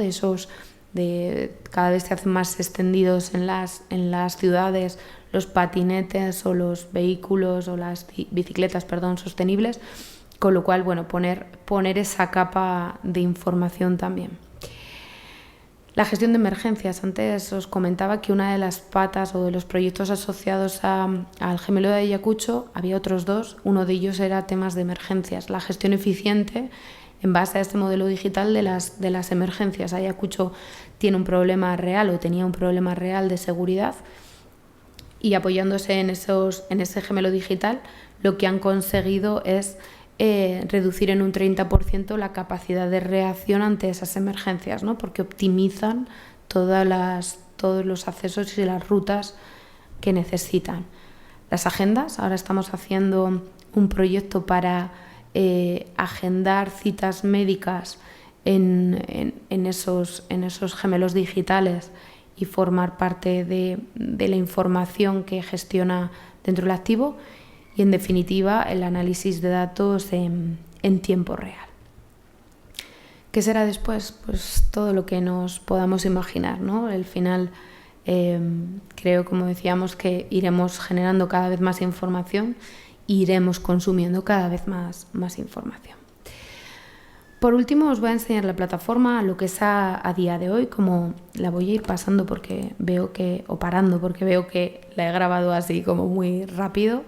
Cada vez se hacen más extendidos en las ciudades los patinetes o los vehículos o las bicicletas, sostenibles, con lo cual poner esa capa de información también. La gestión de emergencias. Antes os comentaba que una de las patas o de los proyectos asociados al gemelo de Ayacucho había otros dos. Uno de ellos era temas de emergencias. La gestión eficiente en base a este modelo digital de las emergencias. Ayacucho tiene un problema real o tenía un problema real de seguridad y apoyándose en ese gemelo digital lo que han conseguido es reducir en un 30% la capacidad de reacción ante esas emergencias, ¿no? Porque optimizan todos los accesos y las rutas que necesitan. Las agendas, ahora estamos haciendo un proyecto para agendar citas médicas en esos gemelos digitales y formar parte de la información que gestiona dentro del activo. Y, en definitiva, el análisis de datos en tiempo real. ¿Qué será después? Pues todo lo que nos podamos imaginar, ¿no? Al final, creo, como decíamos, que iremos generando cada vez más información e iremos consumiendo cada vez más información. Por último, os voy a enseñar la plataforma, lo que es a día de hoy, como la voy a ir pasando porque veo que la he grabado así como muy rápido.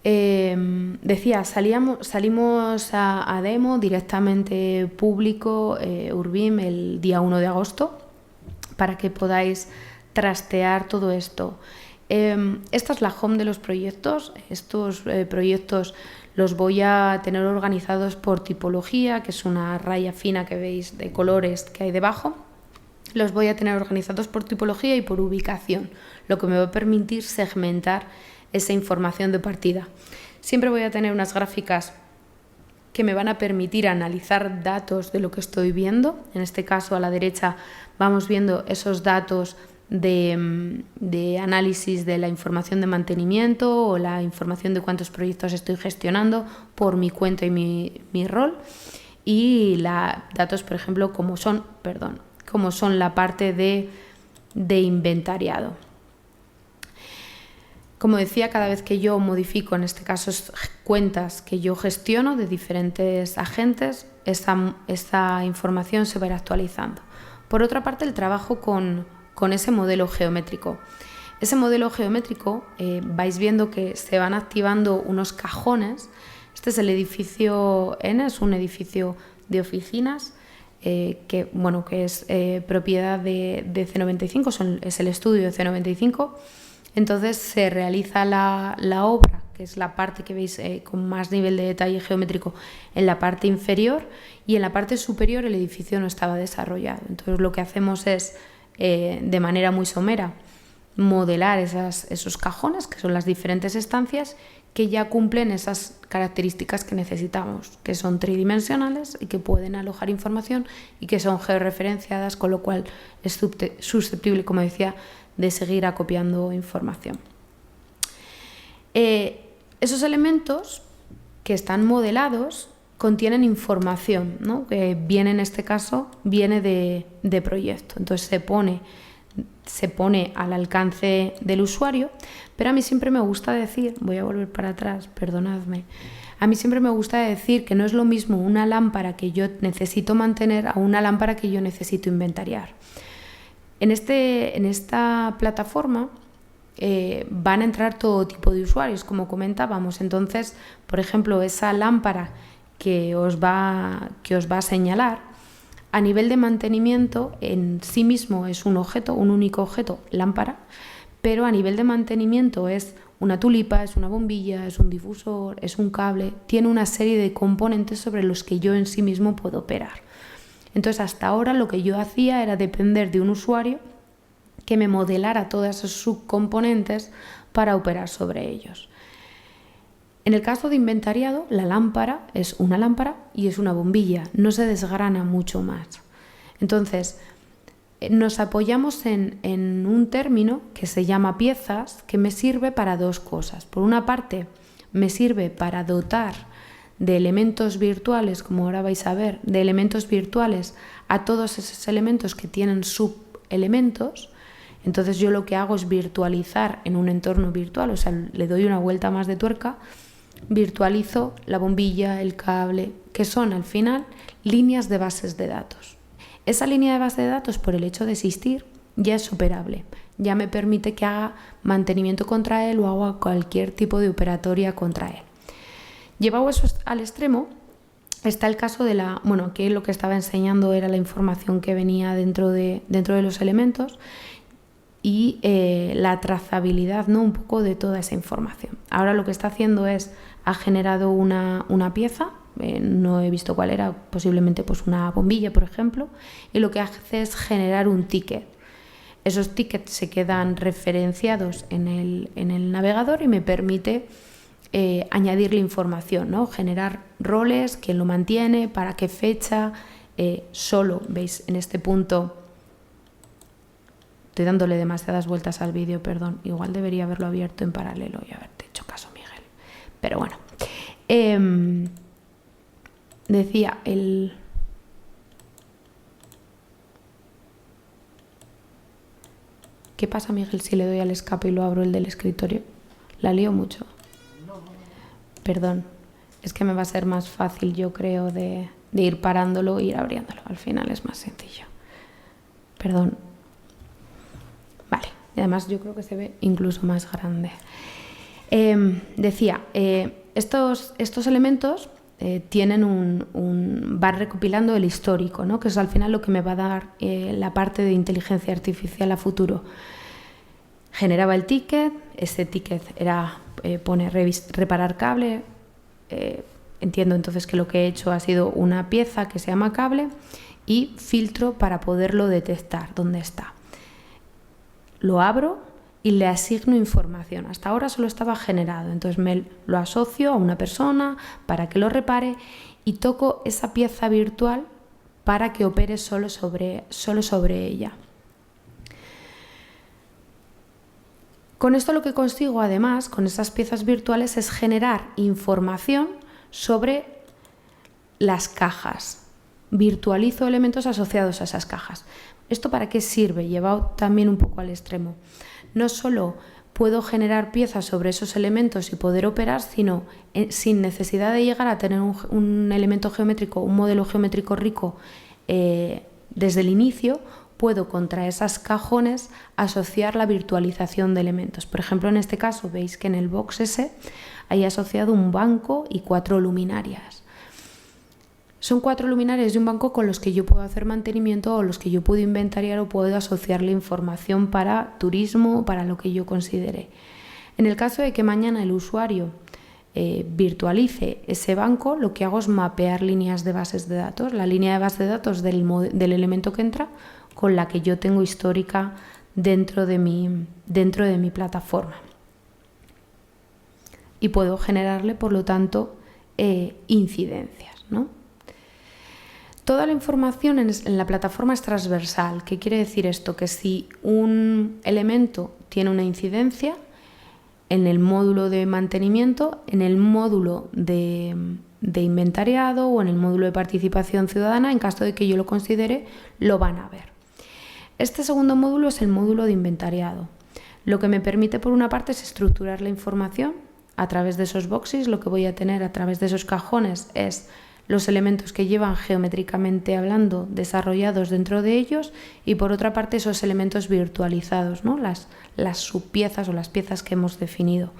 Decía, salimos a demo directamente público, Urbim, el día 1 de agosto, para que podáis trastear todo esto. Esta es la home de los proyectos. Estos proyectos los voy a tener organizados por tipología, que es una raya fina que veis de colores que hay debajo. Los voy a tener organizados por tipología y por ubicación, lo que me va a permitir segmentar esa información de partida. Siempre voy a tener unas gráficas que me van a permitir analizar datos de lo que estoy viendo. En este caso, a la derecha vamos viendo esos datos de análisis de la información de mantenimiento o la información de cuántos proyectos estoy gestionando por mi cuenta y mi rol. Y datos, por ejemplo, como son la parte de inventariado. Como decía, cada vez que yo modifico, en este caso cuentas que yo gestiono de diferentes agentes, esta información se va a ir actualizando. Por otra parte, el trabajo con ese modelo geométrico. Ese modelo geométrico vais viendo que se van activando unos cajones. Este es el edificio N, es un edificio de oficinas que es propiedad de C95, es el estudio de C95. Entonces se realiza la obra, que es la parte que veis con más nivel de detalle geométrico, en la parte inferior, y en la parte superior el edificio no estaba desarrollado. Entonces lo que hacemos es, de manera muy somera, modelar esos cajones, que son las diferentes estancias, que ya cumplen esas características que necesitamos, que son tridimensionales y que pueden alojar información y que son georreferenciadas, con lo cual es susceptible, como decía, de seguir acopiando información. Esos elementos que están modelados contienen información, ¿no? Que viene, en este caso, viene de proyecto. Entonces se pone al alcance del usuario, pero a mí siempre me gusta decir, voy a volver para atrás, perdonadme, a mí siempre me gusta decir que no es lo mismo una lámpara que yo necesito mantener a una lámpara que yo necesito inventariar. En esta plataforma van a entrar todo tipo de usuarios, como comentábamos. Entonces, por ejemplo, esa lámpara que os va a señalar, a nivel de mantenimiento en sí mismo es un único objeto, lámpara, pero a nivel de mantenimiento es una tulipa, es una bombilla, es un difusor, es un cable, tiene una serie de componentes sobre los que yo en sí mismo puedo operar. Entonces, hasta ahora lo que yo hacía era depender de un usuario que me modelara todos esos subcomponentes para operar sobre ellos. En el caso de inventariado, la lámpara es una lámpara y es una bombilla, no se desgrana mucho más. Entonces, nos apoyamos en un término que se llama piezas, que me sirve para dos cosas. Por una parte, me sirve para dotar de elementos virtuales, como ahora vais a ver, de elementos virtuales a todos esos elementos que tienen subelementos. Entonces yo lo que hago es virtualizar en un entorno virtual, o sea, le doy una vuelta más de tuerca, virtualizo la bombilla, el cable, que son al final líneas de bases de datos. Esa línea de base de datos, por el hecho de existir, ya es operable. Ya me permite que haga mantenimiento contra él o haga cualquier tipo de operatoria contra él. Llevado eso al extremo, está el caso de que lo que estaba enseñando era la información que venía dentro de los elementos y la trazabilidad, ¿no? Un poco de toda esa información. Ahora lo que está haciendo ha generado una pieza, no he visto cuál era, posiblemente pues una bombilla, por ejemplo, y lo que hace es generar un ticket. Esos tickets se quedan referenciados en el navegador y me permite añadirle información, ¿no? Generar roles, quién lo mantiene, para qué fecha, solo, veis, en este punto estoy dándole demasiadas vueltas al vídeo, perdón, igual debería haberlo abierto en paralelo y haberte hecho caso, Miguel, pero bueno. Decía ¿Qué pasa, Miguel, si le doy al escape y lo abro el del escritorio? La lío mucho. Perdón, es que me va a ser más fácil, yo creo, de ir parándolo e ir abriéndolo. Al final es más sencillo. Perdón. Vale, y además yo creo que se ve incluso más grande. Decía, estos elementos tienen van recopilando el histórico, ¿no? Que es al final lo que me va a dar la parte de inteligencia artificial a futuro. Generaba el ticket, ese ticket era pone reparar cable, entiendo entonces que lo que he hecho ha sido una pieza que se llama cable y filtro para poderlo detectar dónde está. Lo abro y le asigno información. Hasta ahora solo estaba generado, entonces me lo asocio a una persona para que lo repare y toco esa pieza virtual para que opere solo sobre ella. Con esto lo que consigo, además, con esas piezas virtuales, es generar información sobre las cajas. Virtualizo elementos asociados a esas cajas. ¿Esto para qué sirve? Llevado también un poco al extremo. No solo puedo generar piezas sobre esos elementos y poder operar, sino sin necesidad de llegar a tener un elemento geométrico, un modelo geométrico rico desde el inicio, puedo contra esas cajones asociar la virtualización de elementos. Por ejemplo, en este caso veis que en el box ese hay asociado un banco y 4 luminarias. Son 4 luminarias de un banco con los que yo puedo hacer mantenimiento o los que yo puedo inventariar o puedo asociarle información para turismo o para lo que yo considere. En el caso de que mañana el usuario virtualice ese banco, lo que hago es mapear líneas de bases de datos, la línea de base de datos del elemento que entra con la que yo tengo histórica dentro de mi plataforma. Y puedo generarle, por lo tanto, incidencias, ¿no? Toda la información en la plataforma es transversal. ¿Qué quiere decir esto? Que si un elemento tiene una incidencia, en el módulo de mantenimiento, en el módulo de inventariado o en el módulo de participación ciudadana, en caso de que yo lo considere, lo van a ver. Este segundo módulo es el módulo de inventariado. Lo que me permite, por una parte, es estructurar la información a través de esos boxes. Lo que voy a tener a través de esos cajones es los elementos que llevan geométricamente hablando desarrollados dentro de ellos y por otra parte esos elementos virtualizados, ¿no? Las subpiezas o las piezas que hemos definido.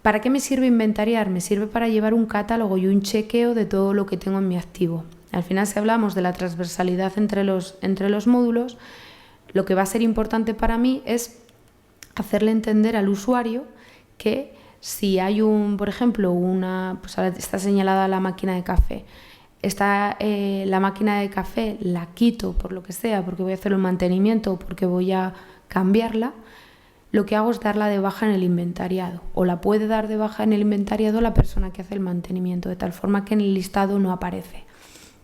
¿Para qué me sirve inventariar? Me sirve para llevar un catálogo y un chequeo de todo lo que tengo en mi activo. Al final, si hablamos de la transversalidad entre los módulos, lo que va a ser importante para mí es hacerle entender al usuario que si hay por ejemplo, pues ahora está señalada la máquina de café, la máquina de café la quito por lo que sea, porque voy a hacer un mantenimiento o porque voy a cambiarla, lo que hago es darla de baja en el inventariado, o la puede dar de baja en el inventariado la persona que hace el mantenimiento, de tal forma que en el listado no aparece.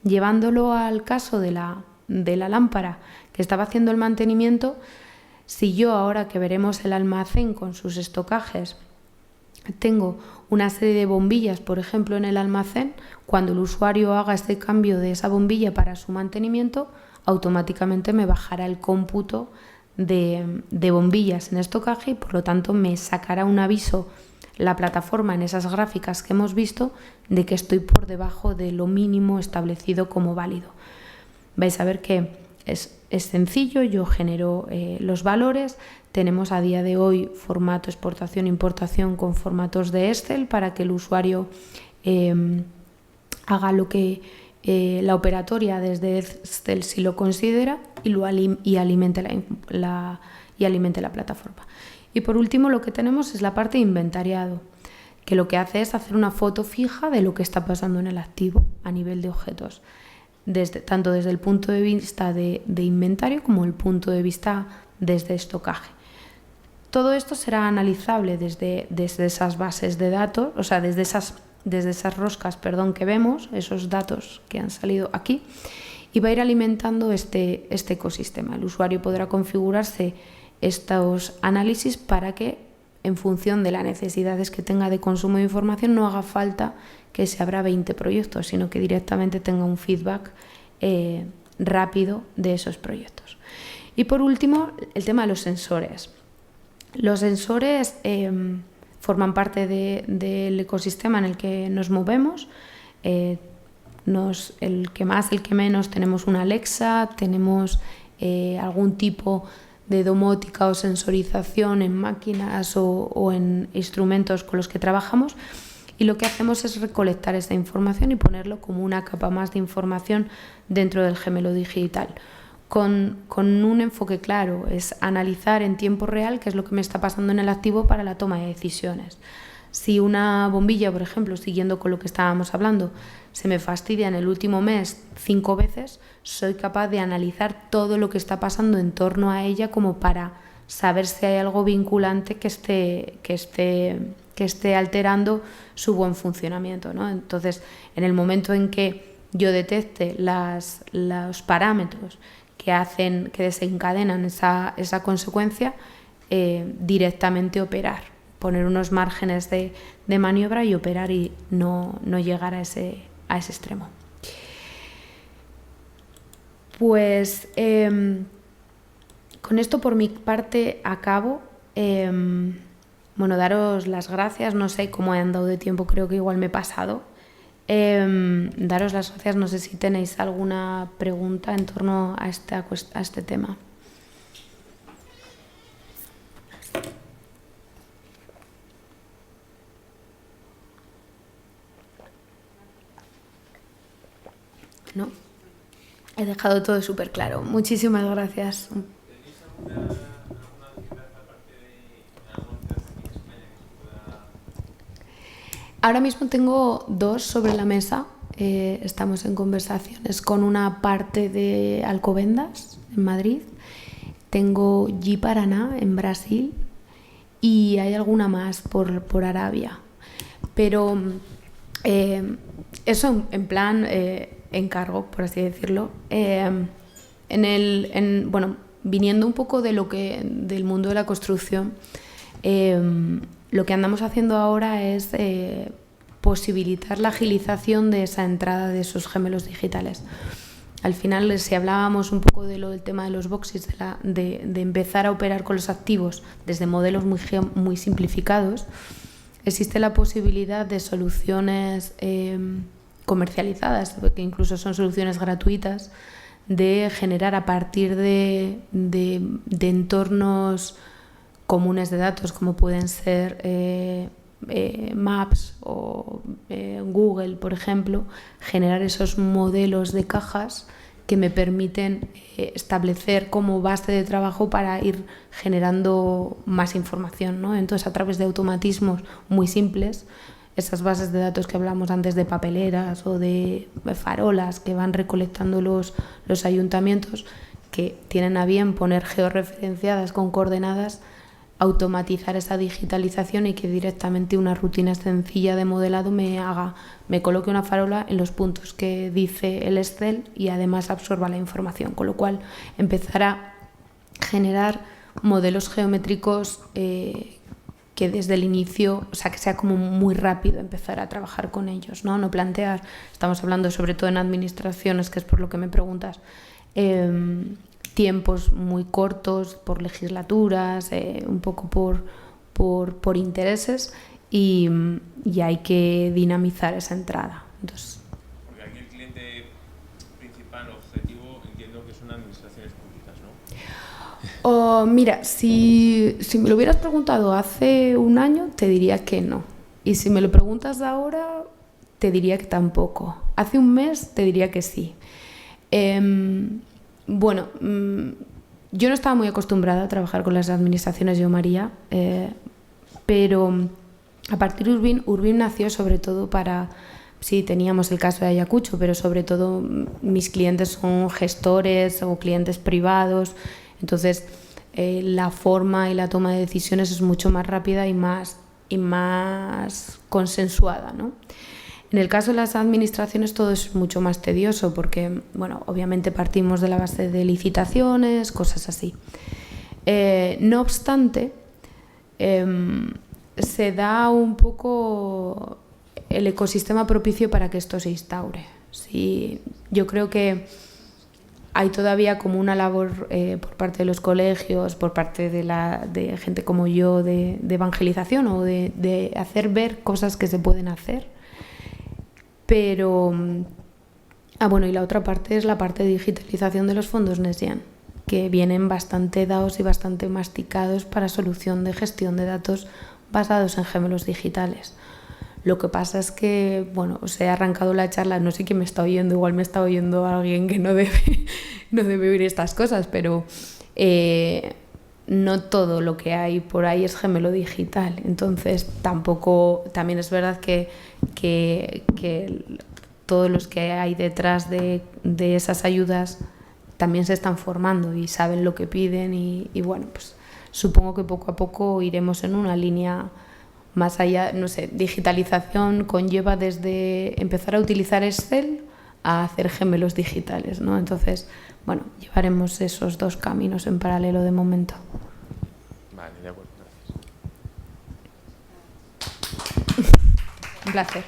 Llevándolo al caso de la lámpara que estaba haciendo el mantenimiento, si yo ahora que veremos el almacén con sus estocajes, tengo una serie de bombillas, por ejemplo, en el almacén, cuando el usuario haga este cambio de esa bombilla para su mantenimiento, automáticamente me bajará el cómputo de bombillas en estocaje y por lo tanto me sacará un aviso la plataforma en esas gráficas que hemos visto de que estoy por debajo de lo mínimo establecido como válido. vais a ver que es sencillo. Yo genero los valores. Tenemos a día de hoy formato exportación, importación con formatos de Excel para que el usuario haga lo que la operatoria desde Excel si lo considera y alimente la plataforma. Y por último lo que tenemos es la parte de inventariado, que lo que hace es hacer una foto fija de lo que está pasando en el activo a nivel de objetos, tanto desde el punto de vista de inventario como el punto de vista desde estocaje. Todo esto será analizable desde esas bases de datos, o sea, desde esas roscas, que vemos, esos datos que han salido aquí, y va a ir alimentando este ecosistema. El usuario podrá configurarse estos análisis para que, en función de las necesidades que tenga de consumo de información, no haga falta que se abra 20 proyectos, sino que directamente tenga un feedback rápido de esos proyectos. Y por último, el tema de los sensores. Los sensores forman parte del ecosistema en el que nos movemos. El que más, el que menos, tenemos una Alexa, tenemos algún tipo de domótica o sensorización en máquinas o en instrumentos con los que trabajamos, y lo que hacemos es recolectar esta información y ponerlo como una capa más de información dentro del gemelo digital. Con un enfoque claro, es analizar en tiempo real qué es lo que me está pasando en el activo para la toma de decisiones. Si una bombilla, por ejemplo, siguiendo con lo que estábamos hablando, se me fastidia en el último mes 5 veces, soy capaz de analizar todo lo que está pasando en torno a ella como para saber si hay algo vinculante que esté alterando su buen funcionamiento, ¿no? Entonces, en el momento en que yo detecte los parámetros que desencadenan esa consecuencia, directamente operar, poner unos márgenes de maniobra y operar y no llegar a ese extremo. Pues con esto por mi parte acabo. Daros las gracias, no sé cómo he andado de tiempo, creo que igual me he pasado. Daros las gracias, no sé si tenéis alguna pregunta en torno a este tema. ¿No? He dejado todo súper claro. Muchísimas gracias. ¿Tenéis alguna ciudad aparte de alguna ciudad aquí en España que se pueda...? Ahora mismo tengo 2 sobre la mesa. Estamos en conversaciones con una parte de Alcobendas, en Madrid. Tengo Ji-Paraná, en Brasil. Y hay alguna más por Arabia. Pero eso en plan encargo, por así decirlo. Viniendo un poco del mundo de la construcción, lo que andamos haciendo ahora es posibilitar la agilización de esa entrada de esos gemelos digitales. Al final, si hablábamos un poco del tema de los boxes, de empezar a operar con los activos desde modelos muy simplificados, existe la posibilidad de soluciones comercializadas, que incluso son soluciones gratuitas, de generar a partir de entornos comunes de datos, como pueden ser Maps o Google, por ejemplo, generar esos modelos de cajas que me permiten establecer como base de trabajo para ir generando más información, ¿no? Entonces, a través de automatismos muy simples, esas bases de datos que hablamos antes de papeleras o de farolas que van recolectando los ayuntamientos, que tienen a bien poner georreferenciadas con coordenadas, automatizar esa digitalización y que directamente una rutina sencilla de modelado me coloque una farola en los puntos que dice el Excel y además absorba la información, con lo cual empezar a generar modelos geométricos que desde el inicio, o sea, que sea como muy rápido empezar a trabajar con ellos, ¿no? No plantear, estamos hablando sobre todo en administraciones, que es por lo que me preguntas, tiempos muy cortos por legislaturas, un poco por intereses, y hay que dinamizar esa entrada. Entonces, porque aquí el cliente principal objetivo, entiendo que son administraciones públicas, ¿no? Oh, mira, si me lo hubieras preguntado hace un año, te diría que no. Y si me lo preguntas ahora, te diría que tampoco. Hace un mes te diría que sí. Bueno, yo no estaba muy acostumbrada a trabajar con las administraciones, yo, María, pero a partir de Urbim nació sobre todo para... Sí, teníamos el caso de Ayacucho, pero sobre todo mis clientes son gestores o clientes privados, entonces la forma y la toma de decisiones es mucho más rápida y más consensuada, ¿no? En el caso de las administraciones todo es mucho más tedioso porque, bueno, obviamente partimos de la base de licitaciones, cosas así. No obstante, se da un poco el ecosistema propicio para que esto se instaure. Sí, yo creo que hay todavía como una labor por parte de los colegios, por parte de gente como yo, de evangelización o de hacer ver cosas que se pueden hacer. Pero, bueno, y la otra parte es la parte de digitalización de los fondos Next Gen, que vienen bastante dados y bastante masticados para solución de gestión de datos basados en gemelos digitales. Lo que pasa es que, bueno, os he arrancado la charla, no sé quién me está oyendo, igual me está oyendo alguien que no debe oír estas cosas, pero no todo lo que hay por ahí es gemelo digital. Entonces, también es verdad que todos los que hay detrás de esas ayudas también se están formando y saben lo que piden y bueno, pues supongo que poco a poco iremos en una línea más allá. No sé, digitalización conlleva desde empezar a utilizar Excel a hacer gemelos digitales, ¿no? Entonces, bueno, llevaremos esos dos caminos en paralelo de momento. Vale, de acuerdo, gracias. Un placer.